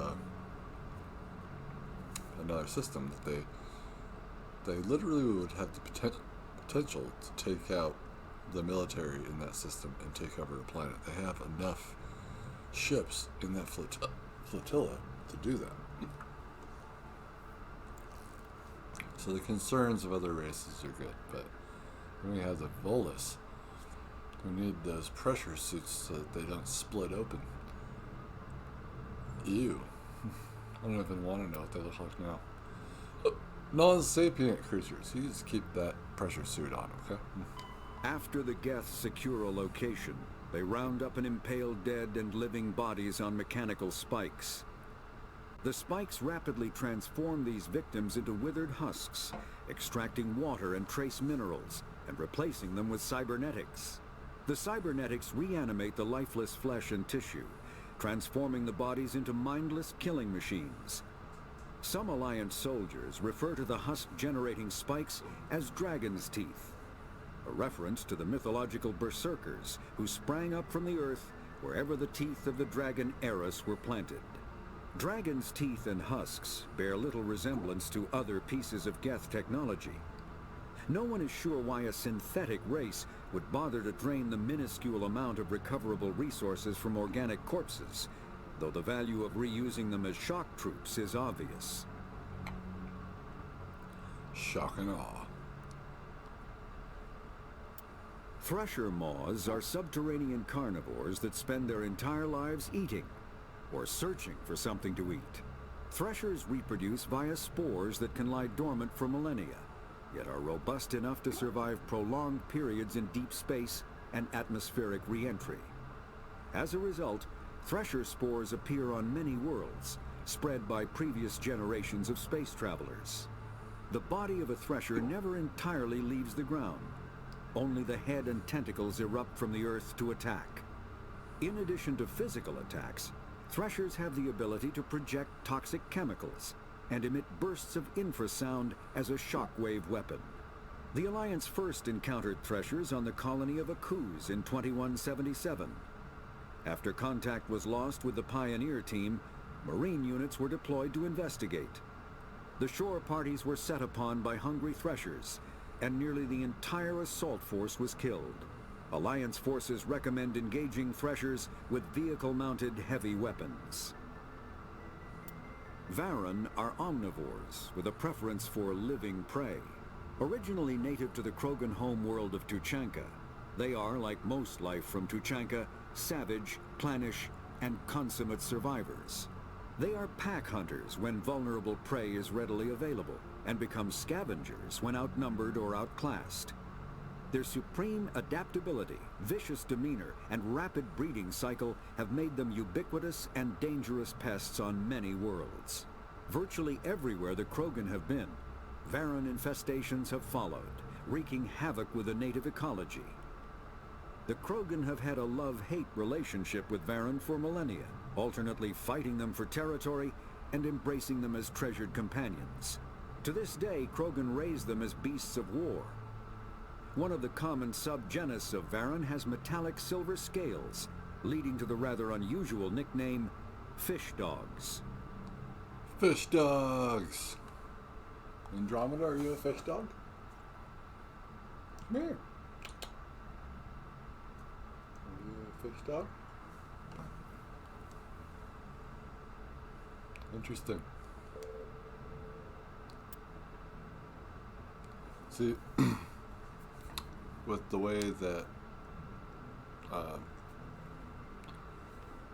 another system, that they literally would have the potential to take out the military in that system and take over a planet. They have enough ships in that flotilla to do that. So the concerns of other races are good, but when we have the Volus, we need those pressure suits so that they don't split open. Ew. I don't even want to know what they look like now. Non-sapient creatures. You just keep that pressure suit on, okay? After the Geth secure a location, they round up and impale dead and living bodies on mechanical spikes. The spikes rapidly transform these victims into withered husks, extracting water and trace minerals, and replacing them with cybernetics. The cybernetics reanimate the lifeless flesh and tissue, transforming the bodies into mindless killing machines. Some Alliance soldiers refer to the husk-generating spikes as dragon's teeth, a reference to the mythological berserkers who sprang up from the earth wherever the teeth of the dragon Eris were planted. Dragon's teeth and husks bear little resemblance to other pieces of Geth technology. No one is sure why a synthetic race would bother to drain the minuscule amount of recoverable resources from organic corpses, though the value of reusing them as shock troops is obvious. Shock and awe. Thresher maws are subterranean carnivores that spend their entire lives eating, or searching for something to eat. Threshers reproduce via spores that can lie dormant for millennia, yet are robust enough to survive prolonged periods in deep space and atmospheric re-entry. As a result, thresher spores appear on many worlds, spread by previous generations of space travelers. The body of a thresher never entirely leaves the ground. Only the head and tentacles erupt from the earth to attack. In addition to physical attacks, threshers have the ability to project toxic chemicals and emit bursts of infrasound as a shockwave weapon. The Alliance first encountered threshers on the colony of Akuz in 2177. After contact was lost with the Pioneer team, Marine units were deployed to investigate. The shore parties were set upon by hungry threshers, and nearly the entire assault force was killed. Alliance forces recommend engaging threshers with vehicle-mounted heavy weapons. Varan are omnivores with a preference for living prey. Originally native to the Krogan homeworld of Tuchanka, they are, like most life from Tuchanka, savage, clannish, and consummate survivors. They are pack hunters when vulnerable prey is readily available, and become scavengers when outnumbered or outclassed. Their supreme adaptability, vicious demeanor, and rapid breeding cycle have made them ubiquitous and dangerous pests on many worlds. Virtually everywhere the Krogan have been, Varan infestations have followed, wreaking havoc with the native ecology. The Krogan have had a love-hate relationship with Varan for millennia, alternately fighting them for territory and embracing them as treasured companions. To this day, Krogan raise them as beasts of war. One of the common subgenus of Varan has metallic silver scales, leading to the rather unusual nickname fish dogs. Fish dogs. Andromeda, are you a fish dog? Come here. Are you a fish dog? Interesting. See, with the way that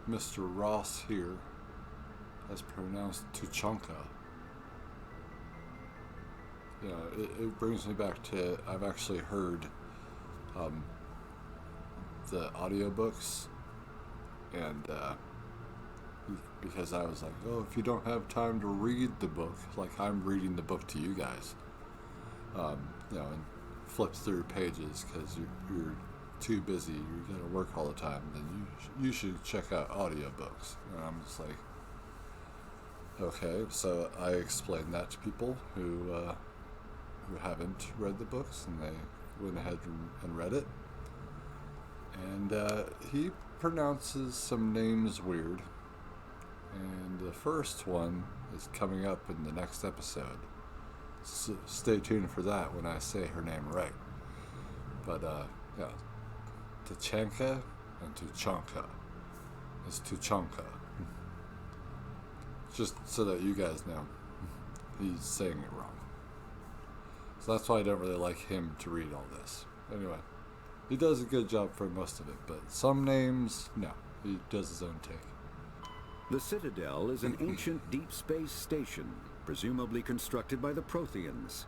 Mr. Ross here has pronounced Tuchanka, yeah, it brings me back to, I've actually heard the audiobooks, and because I was like, oh, if you don't have time to read the book, like I'm reading the book to you guys, you know, and flip through pages because you're too busy, you gotta work all the time, then you should check out audiobooks. And I'm just like, okay, so I explained that to people who haven't read the books, and they went ahead and read it. And he pronounces some names weird, and the first one is coming up in the next episode. So stay tuned for that when I say her name right. But yeah, Tuchanka and Tuchanka. It's Tuchanka. Just so that you guys know, he's saying it wrong. So that's why I don't really like him to read all this. Anyway, he does a good job for most of it, but some names, no, he does his own take. The Citadel is an ancient deep space station, presumably constructed by the Protheans.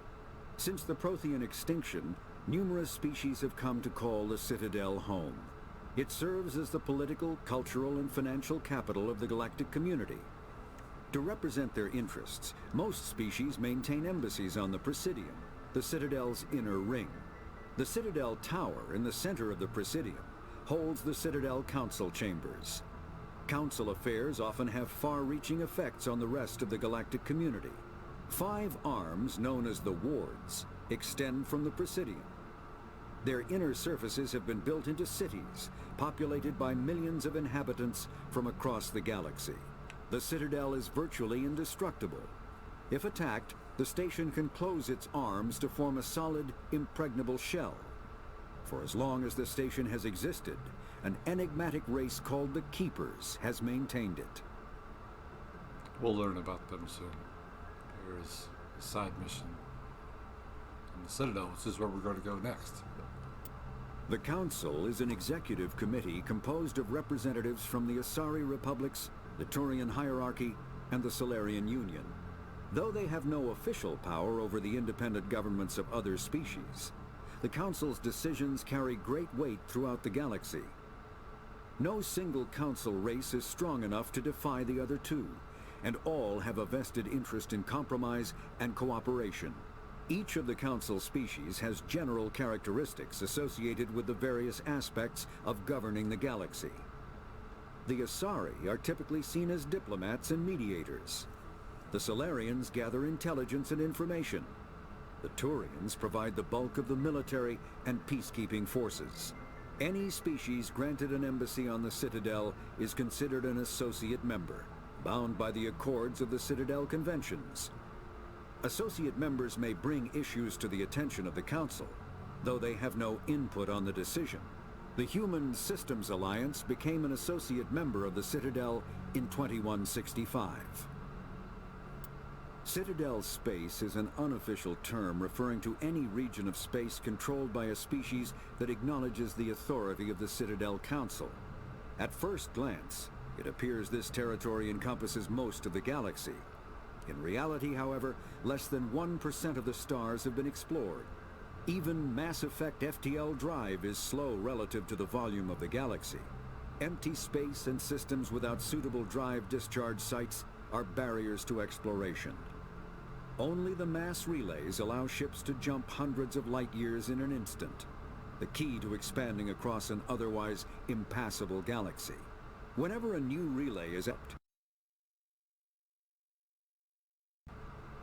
Since the Prothean extinction, numerous species have come to call the Citadel home. It serves as the political, cultural, and financial capital of the galactic community. To represent their interests, most species maintain embassies on the Presidium, the Citadel's inner ring. The Citadel Tower in the center of the Presidium holds the Citadel Council chambers. Council affairs often have far-reaching effects on the rest of the galactic community. 5 arms, known as the wards, extend from the Presidium. Their inner surfaces have been built into cities, populated by millions of inhabitants from across the galaxy. The Citadel is virtually indestructible. If attacked, the station can close its arms to form a solid, impregnable shell. For as long as the station has existed, an enigmatic race called the Keepers has maintained it. We'll learn about them soon. There is a side mission in the Citadel, which is where we're going to go next. The Council is an executive committee composed of representatives from the Asari Republics, the Turian Hierarchy, and the Solarian Union. Though they have no official power over the independent governments of other species, the Council's decisions carry great weight throughout the galaxy. No single Council race is strong enough to defy the other two, and all have a vested interest in compromise and cooperation. Each of the Council species has general characteristics associated with the various aspects of governing the galaxy. The Asari are typically seen as diplomats and mediators. The Solarians gather intelligence and information. The Turians provide the bulk of the military and peacekeeping forces. Any species granted an embassy on the Citadel is considered an associate member, bound by the accords of the Citadel Conventions. Associate members may bring issues to the attention of the Council, though they have no input on the decision. The Human Systems Alliance became an associate member of the Citadel in 2165. Citadel space is an unofficial term referring to any region of space controlled by a species that acknowledges the authority of the Citadel Council. At first glance, it appears this territory encompasses most of the galaxy. In reality, however, less than 1% of the stars have been explored. Even Mass Effect FTL drive is slow relative to the volume of the galaxy. Empty space and systems without suitable drive discharge sites are barriers to exploration. Only the mass relays allow ships to jump hundreds of light years in an instant, the key to expanding across an otherwise impassable galaxy. Whenever a new relay is out,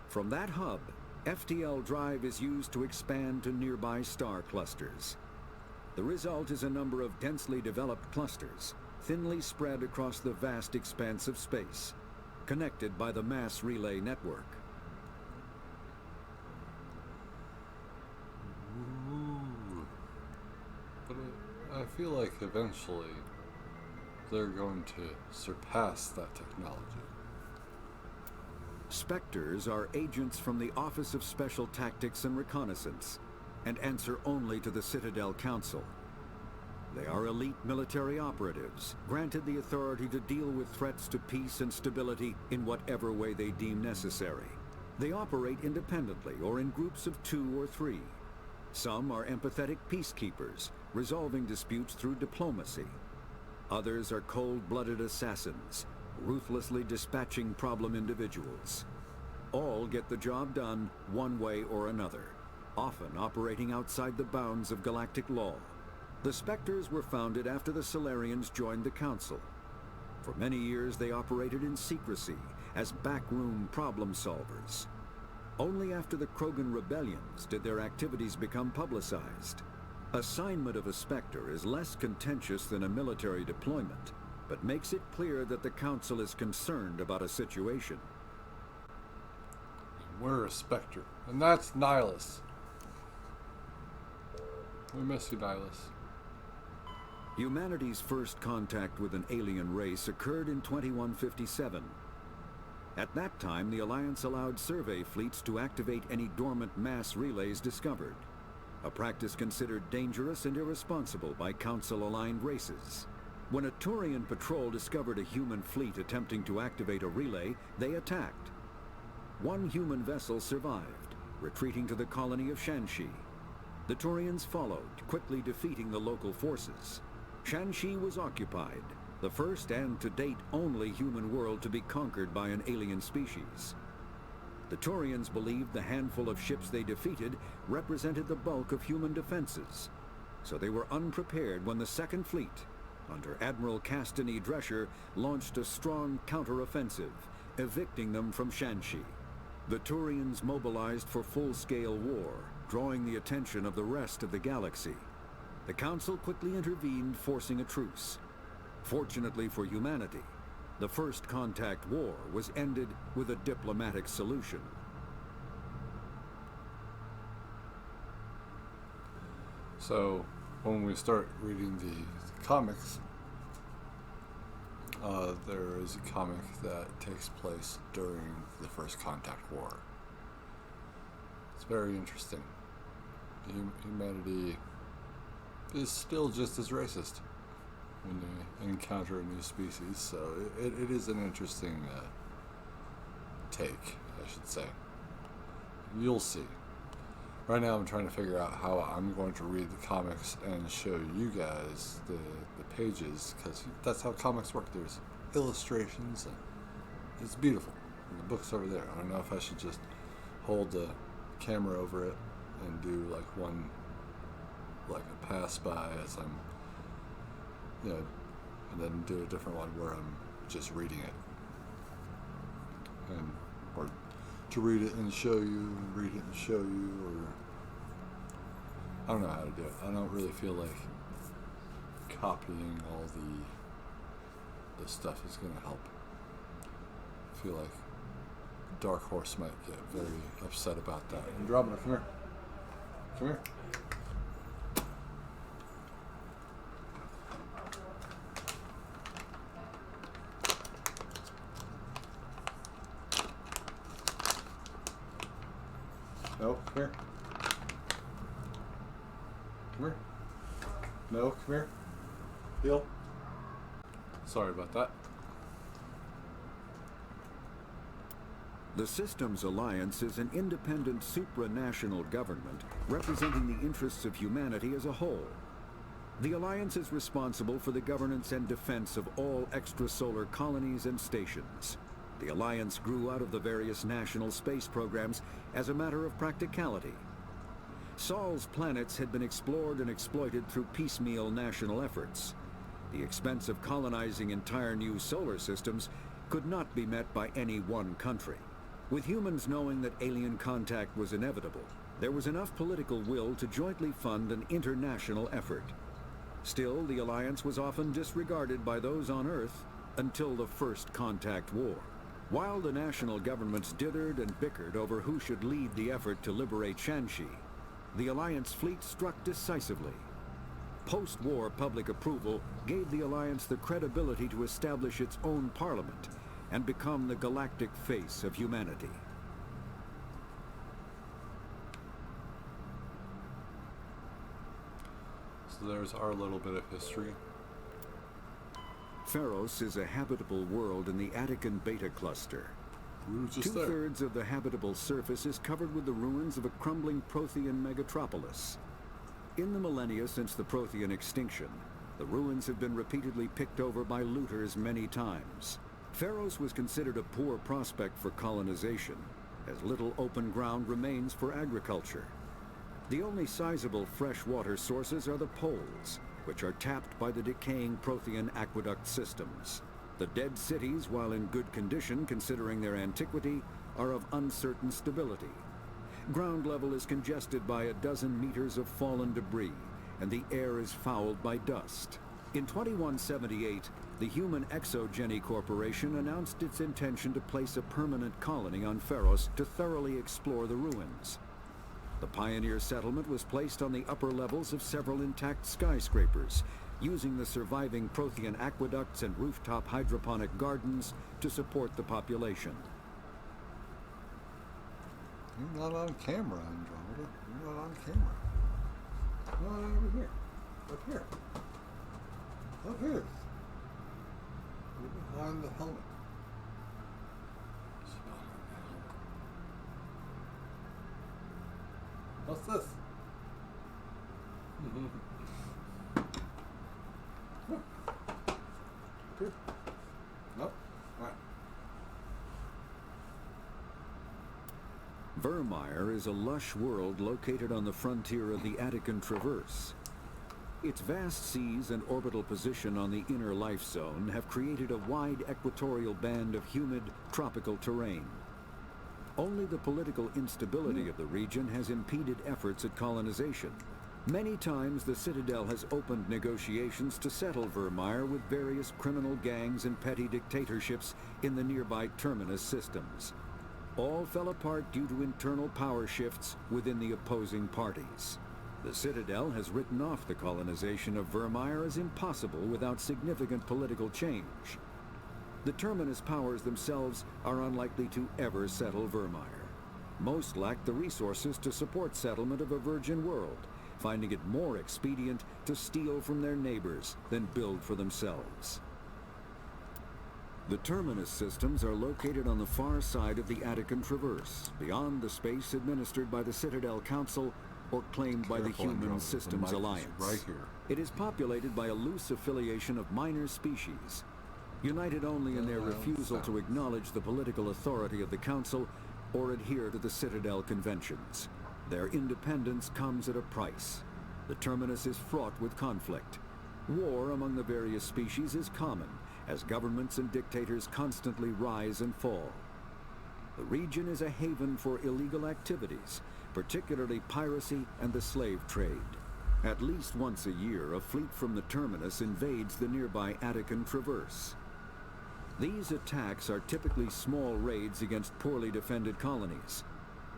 from that hub, FTL drive is used to expand to nearby star clusters. The result is a number of densely developed clusters, thinly spread across the vast expanse of space, connected by the mass relay network. Ooh. But I feel like eventually they're going to surpass that technology. Spectres are agents from the Office of Special Tactics and Reconnaissance, and answer only to the Citadel Council. They are elite military operatives, granted the authority to deal with threats to peace and stability in whatever way they deem necessary. They operate independently or in groups of 2 or 3. Some are empathetic peacekeepers, resolving disputes through diplomacy. Others are cold-blooded assassins, ruthlessly dispatching problem individuals. All get the job done one way or another, often operating outside the bounds of galactic law. The Spectres were founded after the Solarians joined the Council. For many years they operated in secrecy as backroom problem solvers. Only after the Krogan rebellions did their activities become publicized. Assignment of a Spectre is less contentious than a military deployment, but makes it clear that the Council is concerned about a situation. We're a Spectre, and that's Nihilus. We miss you, Nihilus. Humanity's first contact with an alien race occurred in 2157. At that time, the Alliance allowed survey fleets to activate any dormant mass relays discovered, a practice considered dangerous and irresponsible by Council-aligned races. When a Turian patrol discovered a human fleet attempting to activate a relay, they attacked. One human vessel survived, retreating to the colony of Shanxi. The Turians followed, quickly defeating the local forces. Shanxi was occupied, the first and to date only human world to be conquered by an alien species. The Turians believed the handful of ships they defeated represented the bulk of human defenses, so they were unprepared when the Second Fleet, under Admiral Castany Drescher, launched a strong counteroffensive, evicting them from Shanxi. The Turians mobilized for full-scale war, drawing the attention of the rest of the galaxy. The Council quickly intervened, forcing a truce. Fortunately for humanity, the First Contact War was ended with a diplomatic solution. So, when we start reading the comics, there is a comic that takes place during the First Contact War. It's very interesting. Humanity is still just as racist when they encounter a new species, so it is an interesting take, I should say. You'll see. Right now I'm trying to figure out how I'm going to read the comics and show you guys the pages, because that's how comics work. There's illustrations, and it's beautiful. And the book's over there. I don't know if I should just hold the camera over it and do like a pass by as I'm, and then do a different one where I'm just reading it. Or to read it and show you, read it and show you, or I don't know how to do it. I don't really feel like copying all the stuff is going to help. I feel like Dark Horse might get very upset about that. Andromeda, come here. Come here. No, come here. Come here. No, come here. Heel. Sorry about that. The Systems Alliance is an independent supranational government representing the interests of humanity as a whole. The Alliance is responsible for the governance and defense of all extrasolar colonies and stations. The Alliance grew out of the various national space programs as a matter of practicality. Sol's planets had been explored and exploited through piecemeal national efforts. The expense of colonizing entire new solar systems could not be met by any one country. With humans knowing that alien contact was inevitable, there was enough political will to jointly fund an international effort. Still, the alliance was often disregarded by those on Earth until the First Contact War. While the national governments dithered and bickered over who should lead the effort to liberate Shanxi, the Alliance fleet struck decisively. Post-war public approval gave the Alliance the credibility to establish its own parliament and become the galactic face of humanity. So there's our little bit of history. Pharos is a habitable world in the Attican Beta Cluster. We were just there. Two-thirds of the habitable surface is covered with the ruins of a crumbling Prothean megatropolis. In the millennia since the Prothean extinction, the ruins have been repeatedly picked over by looters many times. Pharos was considered a poor prospect for colonization, as little open ground remains for agriculture. The only sizable freshwater sources are the poles, which are tapped by the decaying Prothean aqueduct systems. The dead cities, while in good condition considering their antiquity, are of uncertain stability. Ground level is congested by a dozen meters of fallen debris, and the air is fouled by dust. In 2178, the Human Exogeny Corporation announced its intention to place a permanent colony on Pharos to thoroughly explore the ruins. The pioneer settlement was placed on the upper levels of several intact skyscrapers, using the surviving Prothean aqueducts and rooftop hydroponic gardens to support the population. You're not on camera, Andromeda. You're not on camera. Not over here. Up here. Up here. You're behind the helmet. What's this? Here. Nope. All right. Vermeer is a lush world located on the frontier of the Attican Traverse. Its vast seas and orbital position on the inner life zone have created a wide equatorial band of humid, tropical terrain. Only the political instability of the region has impeded efforts at colonization. Many times the Citadel has opened negotiations to settle Vermeer with various criminal gangs and petty dictatorships in the nearby terminus systems. All fell apart due to internal power shifts within the opposing parties. The Citadel has written off the colonization of Vermeer as impossible without significant political change. The terminus powers themselves are unlikely to ever settle Vermeer. Most lack the resources to support settlement of a virgin world, finding it more expedient to steal from their neighbors than build for themselves. The terminus systems are located on the far side of the Attican Traverse, beyond the space administered by the Citadel Council or claimed by the Human Systems Alliance. Right here. It is populated by a loose affiliation of minor species, united only in their refusal to acknowledge the political authority of the Council or adhere to the Citadel conventions. Their independence comes at a price. The terminus is fraught with conflict. War among the various species is common, as governments and dictators constantly rise and fall. The region is a haven for illegal activities, particularly piracy and the slave trade. At least once a year, a fleet from the terminus invades the nearby Attican Traverse. These attacks are typically small raids against poorly defended colonies.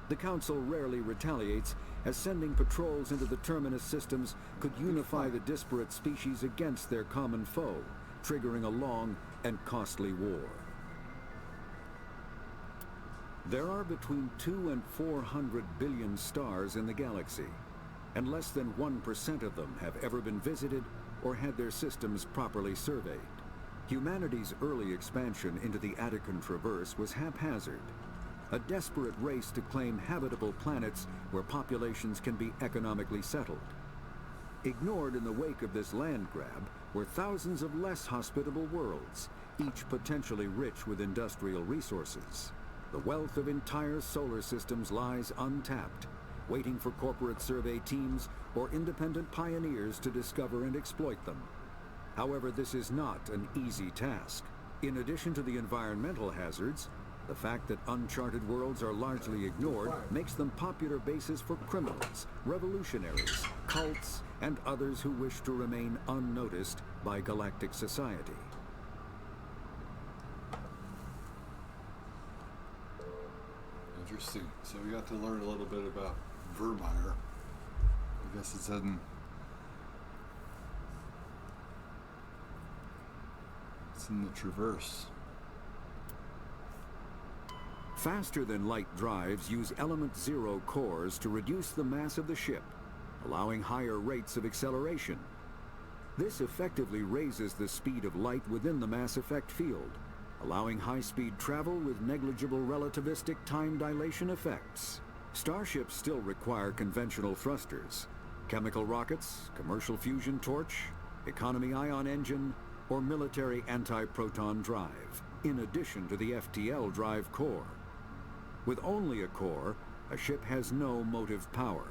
The Council rarely retaliates, as sending patrols into the terminus systems could unify the disparate species against their common foe, triggering a long and costly war. There are between 2 and 400 billion stars in the galaxy, and less than 1% of them have ever been visited or had their systems properly surveyed. Humanity's early expansion into the Attican Traverse was haphazard, a desperate race to claim habitable planets where populations can be economically settled. Ignored in the wake of this land grab were thousands of less hospitable worlds, each potentially rich with industrial resources. The wealth of entire solar systems lies untapped, waiting for corporate survey teams or independent pioneers to discover and exploit them. However, this is not an easy task. In addition to the environmental hazards, The fact that uncharted worlds are largely ignored makes them popular bases for criminals, revolutionaries, cults, and others who wish to remain unnoticed by galactic society. Interesting. So we got to learn a little bit about Vermeer. I guess it's in the Traverse. Faster-than-light drives use element zero cores to reduce the mass of the ship, allowing higher rates of acceleration. This effectively raises the speed of light within the mass effect field, allowing high-speed travel with negligible relativistic time dilation effects. Starships still require conventional thrusters, chemical rockets, commercial fusion torch, economy ion engine, or military anti-proton drive, in addition to the FTL drive core. With only a core, a ship has no motive power.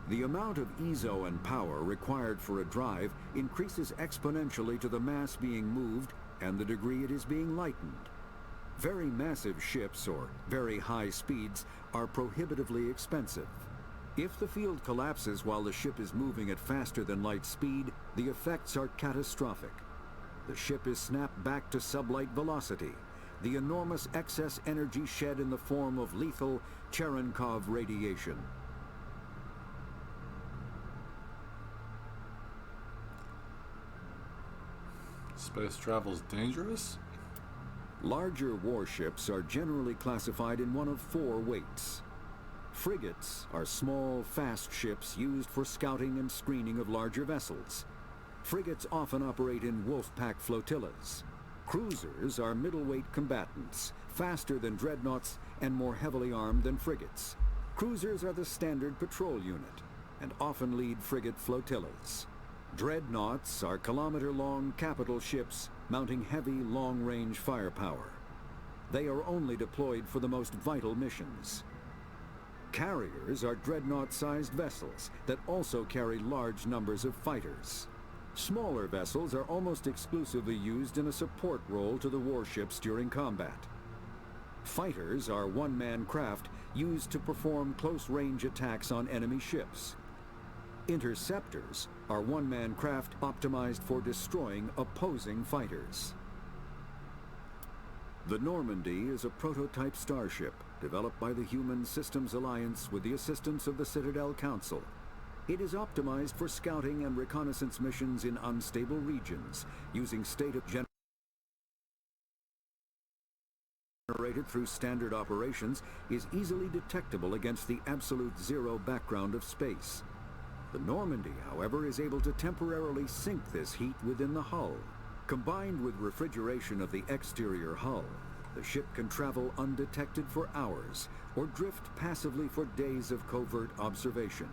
The amount of EZO and power required for a drive increases exponentially to the mass being moved and the degree it is being lightened. Very massive ships, or very high speeds, are prohibitively expensive. If the field collapses while the ship is moving at faster than light speed, the effects are catastrophic. The ship is snapped back to sublight velocity, the enormous excess energy shed in the form of lethal Cherenkov radiation. Space travel's dangerous? Larger warships are generally classified in one of four weights. Frigates are small, fast ships used for scouting and screening of larger vessels. Frigates often operate in wolf-pack flotillas. Cruisers are middleweight combatants, faster than dreadnoughts and more heavily armed than frigates. Cruisers are the standard patrol unit and often lead frigate flotillas. Dreadnoughts are kilometer-long capital ships mounting heavy, long-range firepower. They are only deployed for the most vital missions. Carriers are dreadnought-sized vessels that also carry large numbers of fighters. Smaller vessels are almost exclusively used in a support role to the warships during combat. Fighters are one-man craft used to perform close-range attacks on enemy ships. Interceptors are one-man craft optimized for destroying opposing fighters. The Normandy is a prototype starship developed by the Human Systems Alliance with the assistance of the Citadel Council. It is optimized for scouting and reconnaissance missions in unstable regions, using state-of-generated through standard operations, is easily detectable against the absolute zero background of space. The Normandy, however, is able to temporarily sink this heat within the hull. Combined with refrigeration of the exterior hull, the ship can travel undetected for hours, or drift passively for days of covert observation.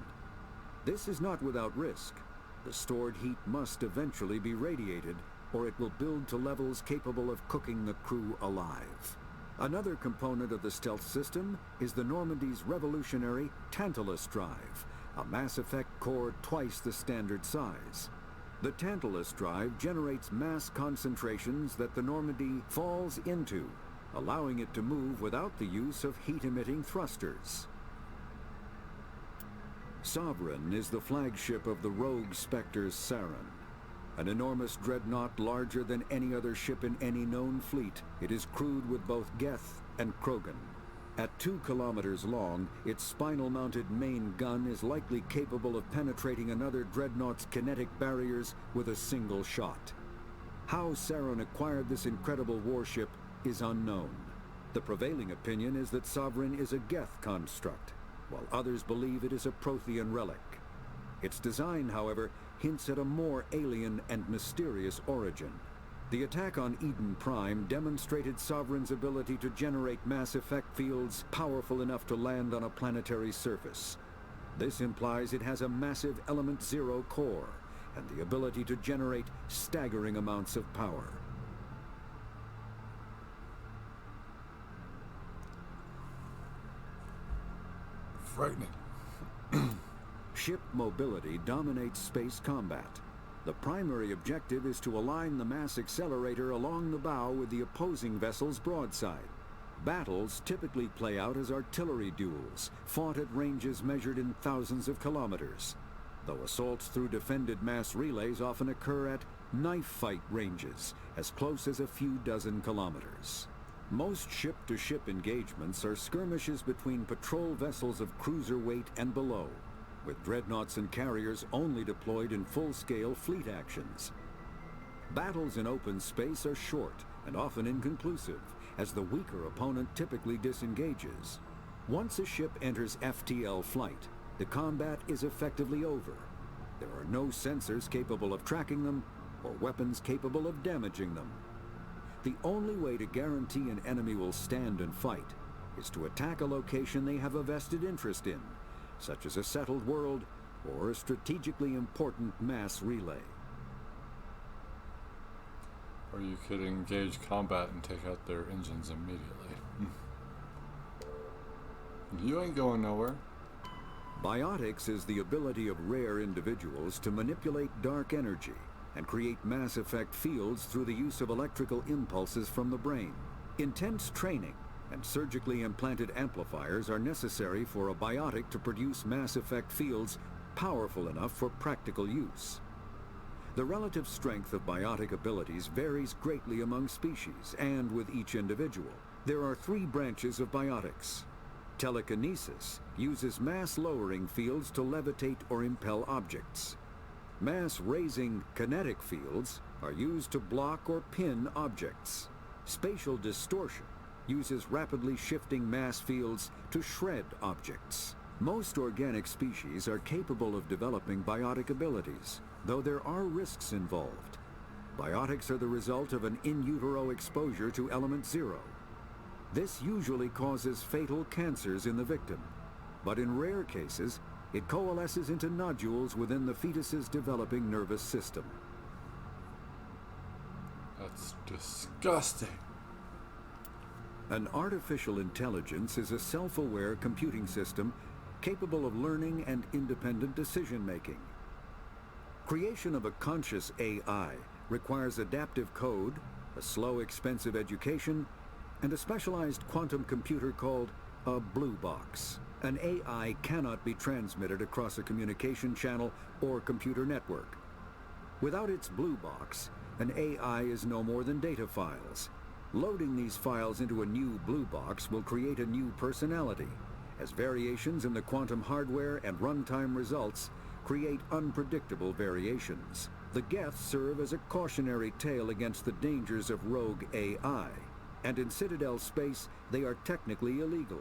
This is not without risk. The stored heat must eventually be radiated, or it will build to levels capable of cooking the crew alive. Another component of the stealth system is the Normandy's revolutionary Tantalus drive, a Mass Effect core twice the standard size. The Tantalus drive generates mass concentrations that the Normandy falls into, allowing it to move without the use of heat-emitting thrusters. Sovereign is the flagship of the rogue Spectre's Saren. An enormous dreadnought larger than any other ship in any known fleet, it is crewed with both Geth and Krogan. At 2 kilometers long, its spinal-mounted main gun is likely capable of penetrating another dreadnought's kinetic barriers with a single shot. How Saren acquired this incredible warship is unknown. The prevailing opinion is that Sovereign is a Geth construct, while others believe it is a Prothean relic. Its design, however, hints at a more alien and mysterious origin. The attack on Eden Prime demonstrated Sovereign's ability to generate mass effect fields powerful enough to land on a planetary surface. This implies it has a massive Element Zero core and the ability to generate staggering amounts of power. Frightening. Ship mobility dominates space combat. The primary objective is to align the mass accelerator along the bow with the opposing vessel's broadside. Battles typically play out as artillery duels, fought at ranges measured in thousands of kilometers, though assaults through defended mass relays often occur at knife fight ranges, as close as a few dozen kilometers. Most ship-to-ship engagements are skirmishes between patrol vessels of cruiser weight and below, with dreadnoughts and carriers only deployed in full-scale fleet actions. Battles in open space are short and often inconclusive, as the weaker opponent typically disengages. Once a ship enters FTL flight, the combat is effectively over. There are no sensors capable of tracking them, or weapons capable of damaging them. The only way to guarantee an enemy will stand and fight is to attack a location they have a vested interest in, such as a settled world or a strategically important mass relay. Or you could engage combat and take out their engines immediately. You ain't going nowhere. Biotics is the ability of rare individuals to manipulate dark energy and create mass effect fields through the use of electrical impulses from the brain. Intense training and surgically implanted amplifiers are necessary for a biotic to produce mass effect fields powerful enough for practical use. The relative strength of biotic abilities varies greatly among species and with each individual. There are 3 branches of biotics. Telekinesis uses mass-lowering fields to levitate or impel objects. Mass-raising kinetic fields are used to block or pin objects. Spatial distortion uses rapidly shifting mass fields to shred objects. Most organic species are capable of developing biotic abilities, though there are risks involved. Biotics are the result of an in utero exposure to element 0. This usually causes fatal cancers in the victim, but in rare cases, it coalesces into nodules within the fetus's developing nervous system. That's disgusting. An artificial intelligence is a self-aware computing system capable of learning and independent decision-making. Creation of a conscious AI requires adaptive code, a slow, expensive education, and a specialized quantum computer called a blue box. An AI cannot be transmitted across a communication channel or computer network. Without its blue box, an AI is no more than data files. Loading these files into a new blue box will create a new personality, as variations in the quantum hardware and runtime results create unpredictable variations. The Geths serve as a cautionary tale against the dangers of rogue AI, and in Citadel space, they are technically illegal.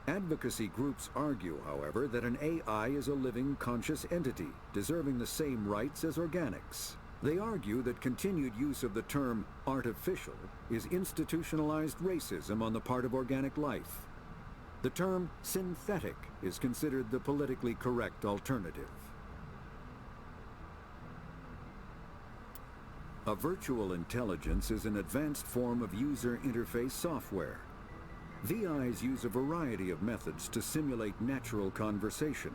Advocacy groups argue, however, that an AI is a living, conscious entity, deserving the same rights as organics. They argue that continued use of the term artificial is institutionalized racism on the part of organic life. The term synthetic is considered the politically correct alternative. A virtual intelligence is an advanced form of user interface software. VIs use a variety of methods to simulate natural conversation,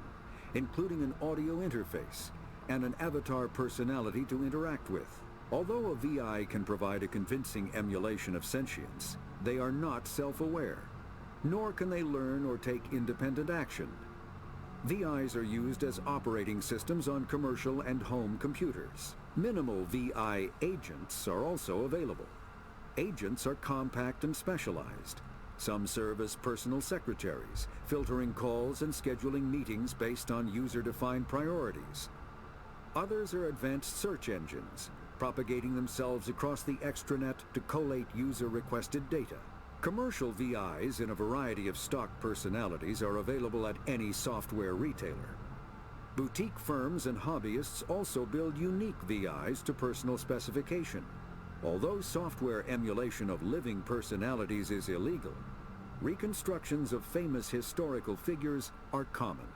including an audio interface and an avatar personality to interact with. Although a VI can provide a convincing emulation of sentience, they are not self-aware, nor can they learn or take independent action. VIs are used as operating systems on commercial and home computers. Minimal VI agents are also available. Agents are compact and specialized. Some serve as personal secretaries, filtering calls and scheduling meetings based on user-defined priorities. Others are advanced search engines, propagating themselves across the extranet to collate user-requested data. Commercial VIs in a variety of stock personalities are available at any software retailer. Boutique firms and hobbyists also build unique VIs to personal specification. Although software emulation of living personalities is illegal, reconstructions of famous historical figures are common.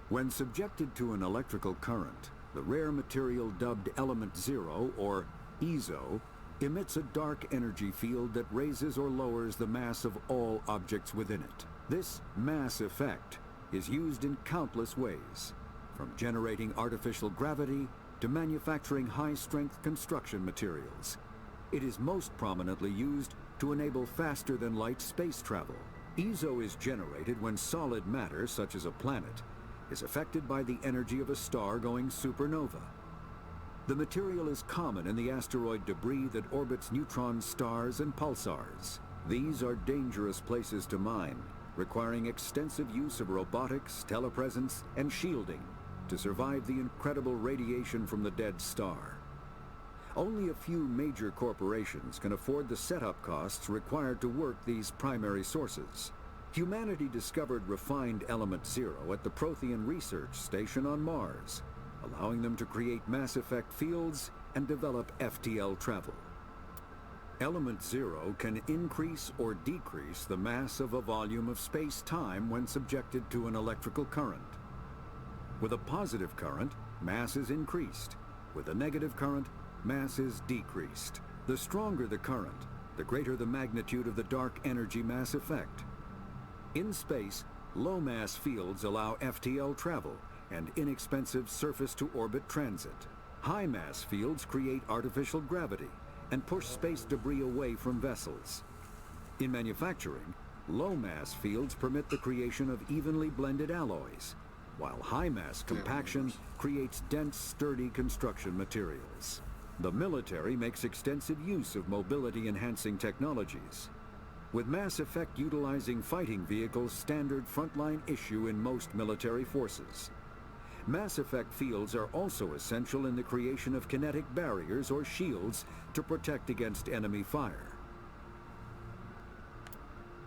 When subjected to an electrical current, the rare material dubbed Element 0, or EZO, emits a dark energy field that raises or lowers the mass of all objects within it. This mass effect is used in countless ways, from generating artificial gravity to manufacturing high-strength construction materials. It is most prominently used to enable faster-than-light space travel. ESO is generated when solid matter, such as a planet, is affected by the energy of a star going supernova. The material is common in the asteroid debris that orbits neutron stars and pulsars. These are dangerous places to mine, requiring extensive use of robotics, telepresence, and shielding to survive the incredible radiation from the dead star. Only a few major corporations can afford the setup costs required to work these primary sources. Humanity discovered refined element zero at the Prothean Research Station on Mars, allowing them to create mass effect fields and develop FTL travel. Element zero can increase or decrease the mass of a volume of space-time when subjected to an electrical current. With a positive current, mass is increased. With a negative current, mass is decreased. The stronger the current, the greater the magnitude of the dark energy mass effect. In space, low-mass fields allow FTL travel and inexpensive surface-to-orbit transit. High-mass fields create artificial gravity and push space debris away from vessels. In manufacturing, low-mass fields permit the creation of evenly blended alloys, while high-mass compaction creates dense, sturdy construction materials. The military makes extensive use of mobility-enhancing technologies, with Mass Effect utilizing fighting vehicles standard frontline issue in most military forces. Mass Effect fields are also essential in the creation of kinetic barriers or shields to protect against enemy fire.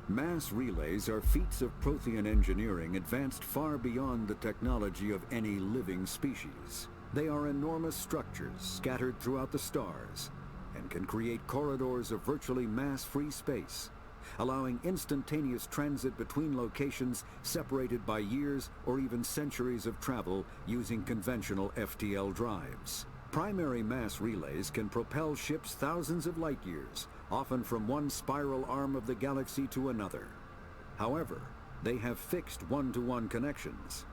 Mass relays are feats of Prothean engineering advanced far beyond the technology of any living species. They are enormous structures scattered throughout the stars and can create corridors of virtually mass-free space, allowing instantaneous transit between locations separated by years or even centuries of travel using conventional FTL drives. Primary mass relays can propel ships thousands of light years, often from one spiral arm of the galaxy to another. However, they have fixed one-to-one connections.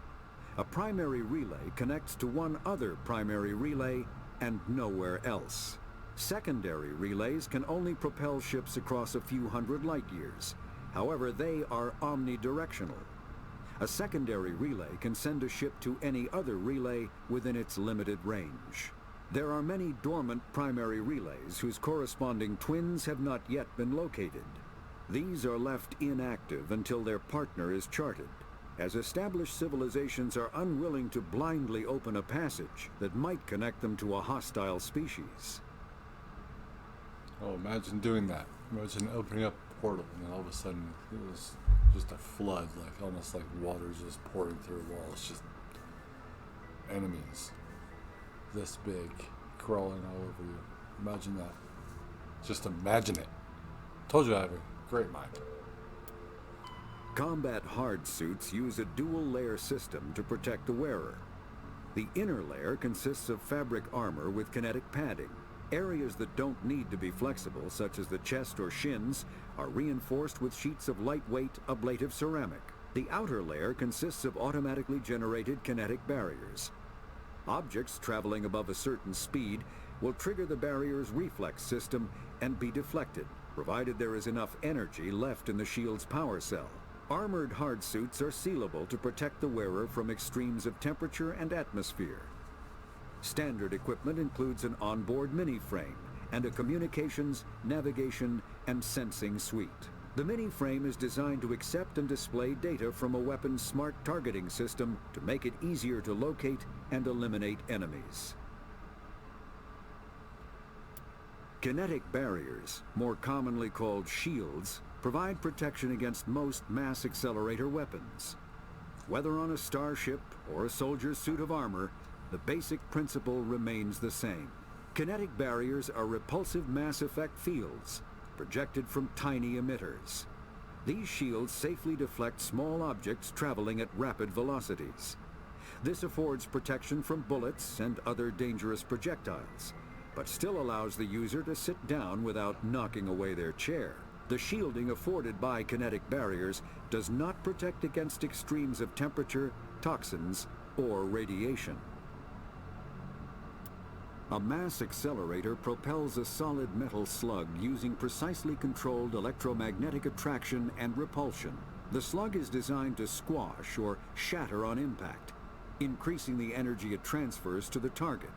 A primary relay connects to one other primary relay and nowhere else. Secondary relays can only propel ships across a few hundred light years. However, they are omnidirectional. A secondary relay can send a ship to any other relay within its limited range. There are many dormant primary relays whose corresponding twins have not yet been located. These are left inactive until their partner is charted, as established civilizations are unwilling to blindly open a passage that might connect them to a hostile species. Oh, imagine doing that. Imagine opening up a portal and then all of a sudden it was just a flood, like almost like water's just pouring through walls, just enemies this big crawling all over you. Imagine that. Just imagine it. Told you I have a great mind. Combat hard suits use a dual-layer system to protect the wearer. The inner layer consists of fabric armor with kinetic padding. Areas that don't need to be flexible, such as the chest or shins, are reinforced with sheets of lightweight, ablative ceramic. The outer layer consists of automatically generated kinetic barriers. Objects traveling above a certain speed will trigger the barrier's reflex system and be deflected, provided there is enough energy left in the shield's power cell. Armored hard suits are sealable to protect the wearer from extremes of temperature and atmosphere. Standard equipment includes an onboard mini-frame and a communications, navigation, and sensing suite. The mini-frame is designed to accept and display data from a weapon's smart targeting system to make it easier to locate and eliminate enemies. Kinetic barriers, more commonly called shields, provide protection against most mass accelerator weapons. Whether on a starship or a soldier's suit of armor, the basic principle remains the same. Kinetic barriers are repulsive mass effect fields, projected from tiny emitters. These shields safely deflect small objects traveling at rapid velocities. This affords protection from bullets and other dangerous projectiles, but still allows the user to sit down without knocking away their chair. The shielding afforded by kinetic barriers does not protect against extremes of temperature, toxins, or radiation. A mass accelerator propels a solid metal slug using precisely controlled electromagnetic attraction and repulsion. The slug is designed to squash or shatter on impact, increasing the energy it transfers to the target.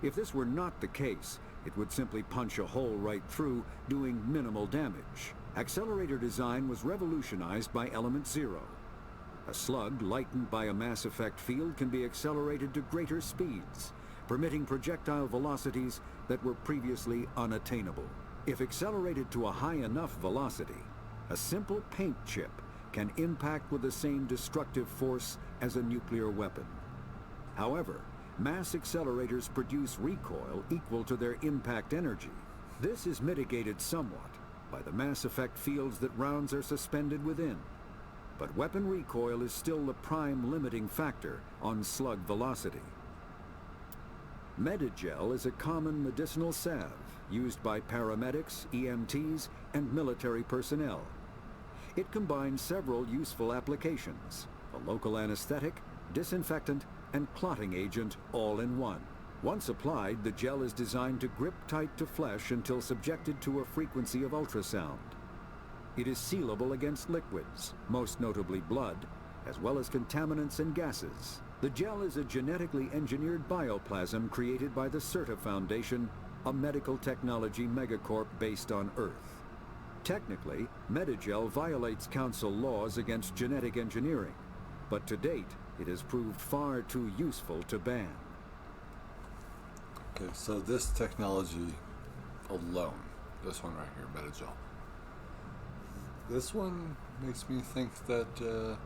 If this were not the case, it would simply punch a hole right through, doing minimal damage. Accelerator design was revolutionized by Element Zero. A slug lightened by a mass effect field can be accelerated to greater speeds, permitting projectile velocities that were previously unattainable. If accelerated to a high enough velocity, a simple paint chip can impact with the same destructive force as a nuclear weapon. However, mass accelerators produce recoil equal to their impact energy. This is mitigated somewhat by the mass effect fields that rounds are suspended within. But weapon recoil is still the prime limiting factor on slug velocity. Medigel is a common medicinal salve used by paramedics, EMTs, and military personnel. It combines several useful applications: a local anesthetic, disinfectant, and clotting agent all in one. Once applied, the gel is designed to grip tight to flesh until subjected to a frequency of ultrasound. It is sealable against liquids, most notably blood, as well as contaminants and gases. The gel is a genetically engineered bioplasm created by the CERTA Foundation, a medical technology megacorp based on Earth. Technically, Medigel violates council laws against genetic engineering, but to date, it has proved far too useful to ban. Okay, so this technology alone, this one right here, Medigel, this one makes me think that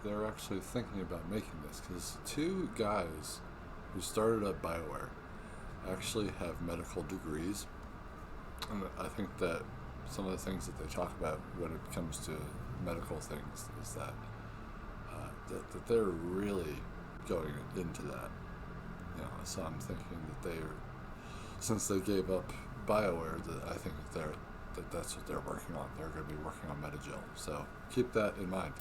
they're actually thinking about making this, because two guys who started up BioWare actually have medical degrees, and I think that some of the things that they talk about when it comes to medical things is that that they're really going into that. You know, so I'm thinking that since they gave up BioWare, that I think that's what they're working on. They're going to be working on Medigel. So keep that in mind.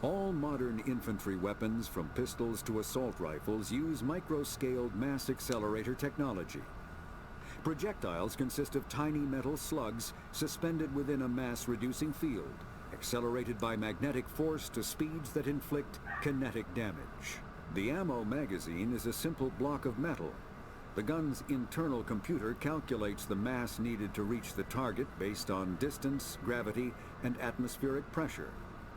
All modern infantry weapons, from pistols to assault rifles, use micro-scaled mass accelerator technology. Projectiles consist of tiny metal slugs suspended within a mass-reducing field, accelerated by magnetic force to speeds that inflict kinetic damage. The ammo magazine is a simple block of metal. The gun's internal computer calculates the mass needed to reach the target based on distance, gravity, and atmospheric pressure,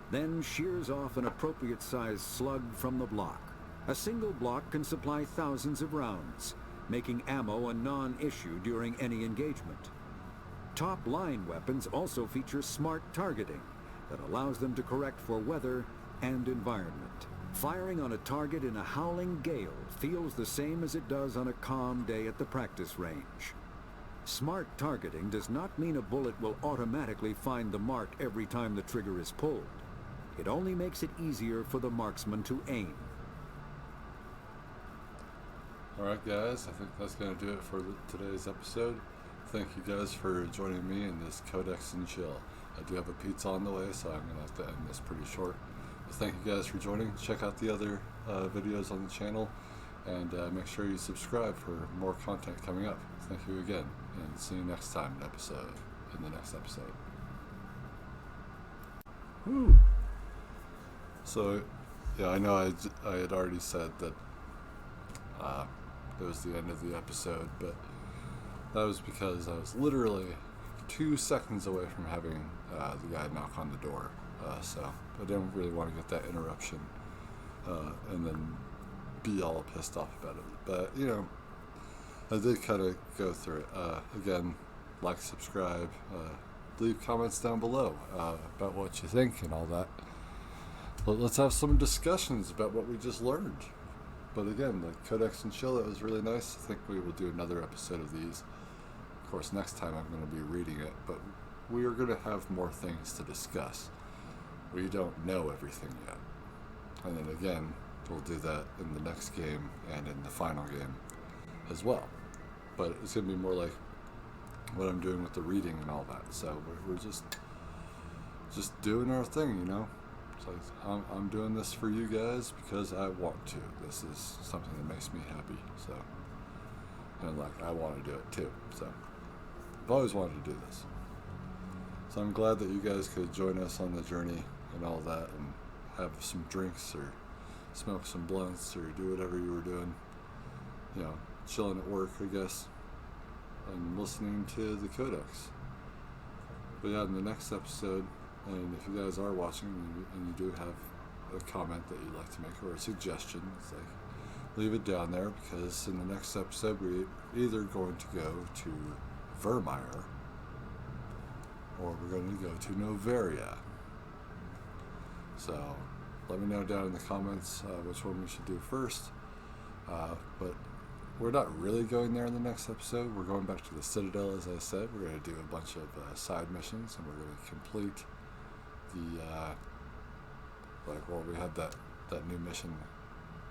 then shears off an appropriate-sized slug from the block. A single block can supply thousands of rounds, making ammo a non-issue during any engagement. Top-line weapons also feature smart targeting that allows them to correct for weather and environment. Firing on a target in a howling gale feels the same as it does on a calm day at the practice range. Smart targeting does not mean a bullet will automatically find the mark every time the trigger is pulled. It only makes it easier for the marksman to aim. Alright guys, I think that's going to do it for today's episode. Thank you guys for joining me in this Codex and Chill. I do have a pizza on the way, so I'm going to have to end this pretty short. But thank you guys for joining. Check out the other videos on the channel, and make sure you subscribe for more content coming up. Thank you again, and see you next time in the next episode. Woo! So, yeah, I know I had already said that it was the end of the episode, but that was because I was literally 2 seconds away from having the guy knock on the door. So I didn't really want to get that interruption and then be all pissed off about it. But, you know, I did kind of go through it. Again, like, subscribe, leave comments down below about what you think and all that. But let's have some discussions about what we just learned. But again, like Codex and Chill, it was really nice. I think we will do another episode of these. Of course, next time I'm going to be reading it, but we are going to have more things to discuss. We don't know everything yet. And then again, we'll do that in the next game and in the final game as well. But it's going to be more like what I'm doing with the reading and all that. So we're just doing our thing, you know? So I'm doing this for you guys because I want to. This is something that makes me happy. So And like, I want to do it too. So I've always wanted to do this. So I'm glad that you guys could join us on the journey and all that, and have some drinks or smoke some blunts or do whatever you were doing. You know, chilling at work, I guess, and listening to the codex. But yeah, in the next episode, and if you guys are watching and you do have a comment that you'd like to make or a suggestion, it's like, leave it down there, because in the next episode we're either going to go to Vermeer or we're going to go to Novaria. So let me know down in the comments which one we should do first. But we're not really going there in the next episode. We're going back to the Citadel, as I said. We're going to do a bunch of side missions, and we're going to complete the we had that new mission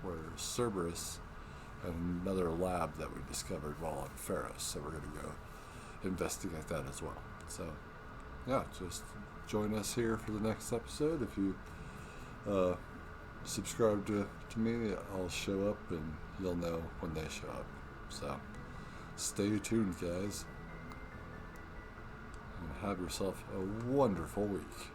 where Cerberus and another lab that we discovered while on Pharos. So we're going to go investigate that as well. So yeah, just join us here for the next episode. If you subscribe to me, I'll show up and you'll know when they show up. So stay tuned, guys, and have yourself a wonderful week.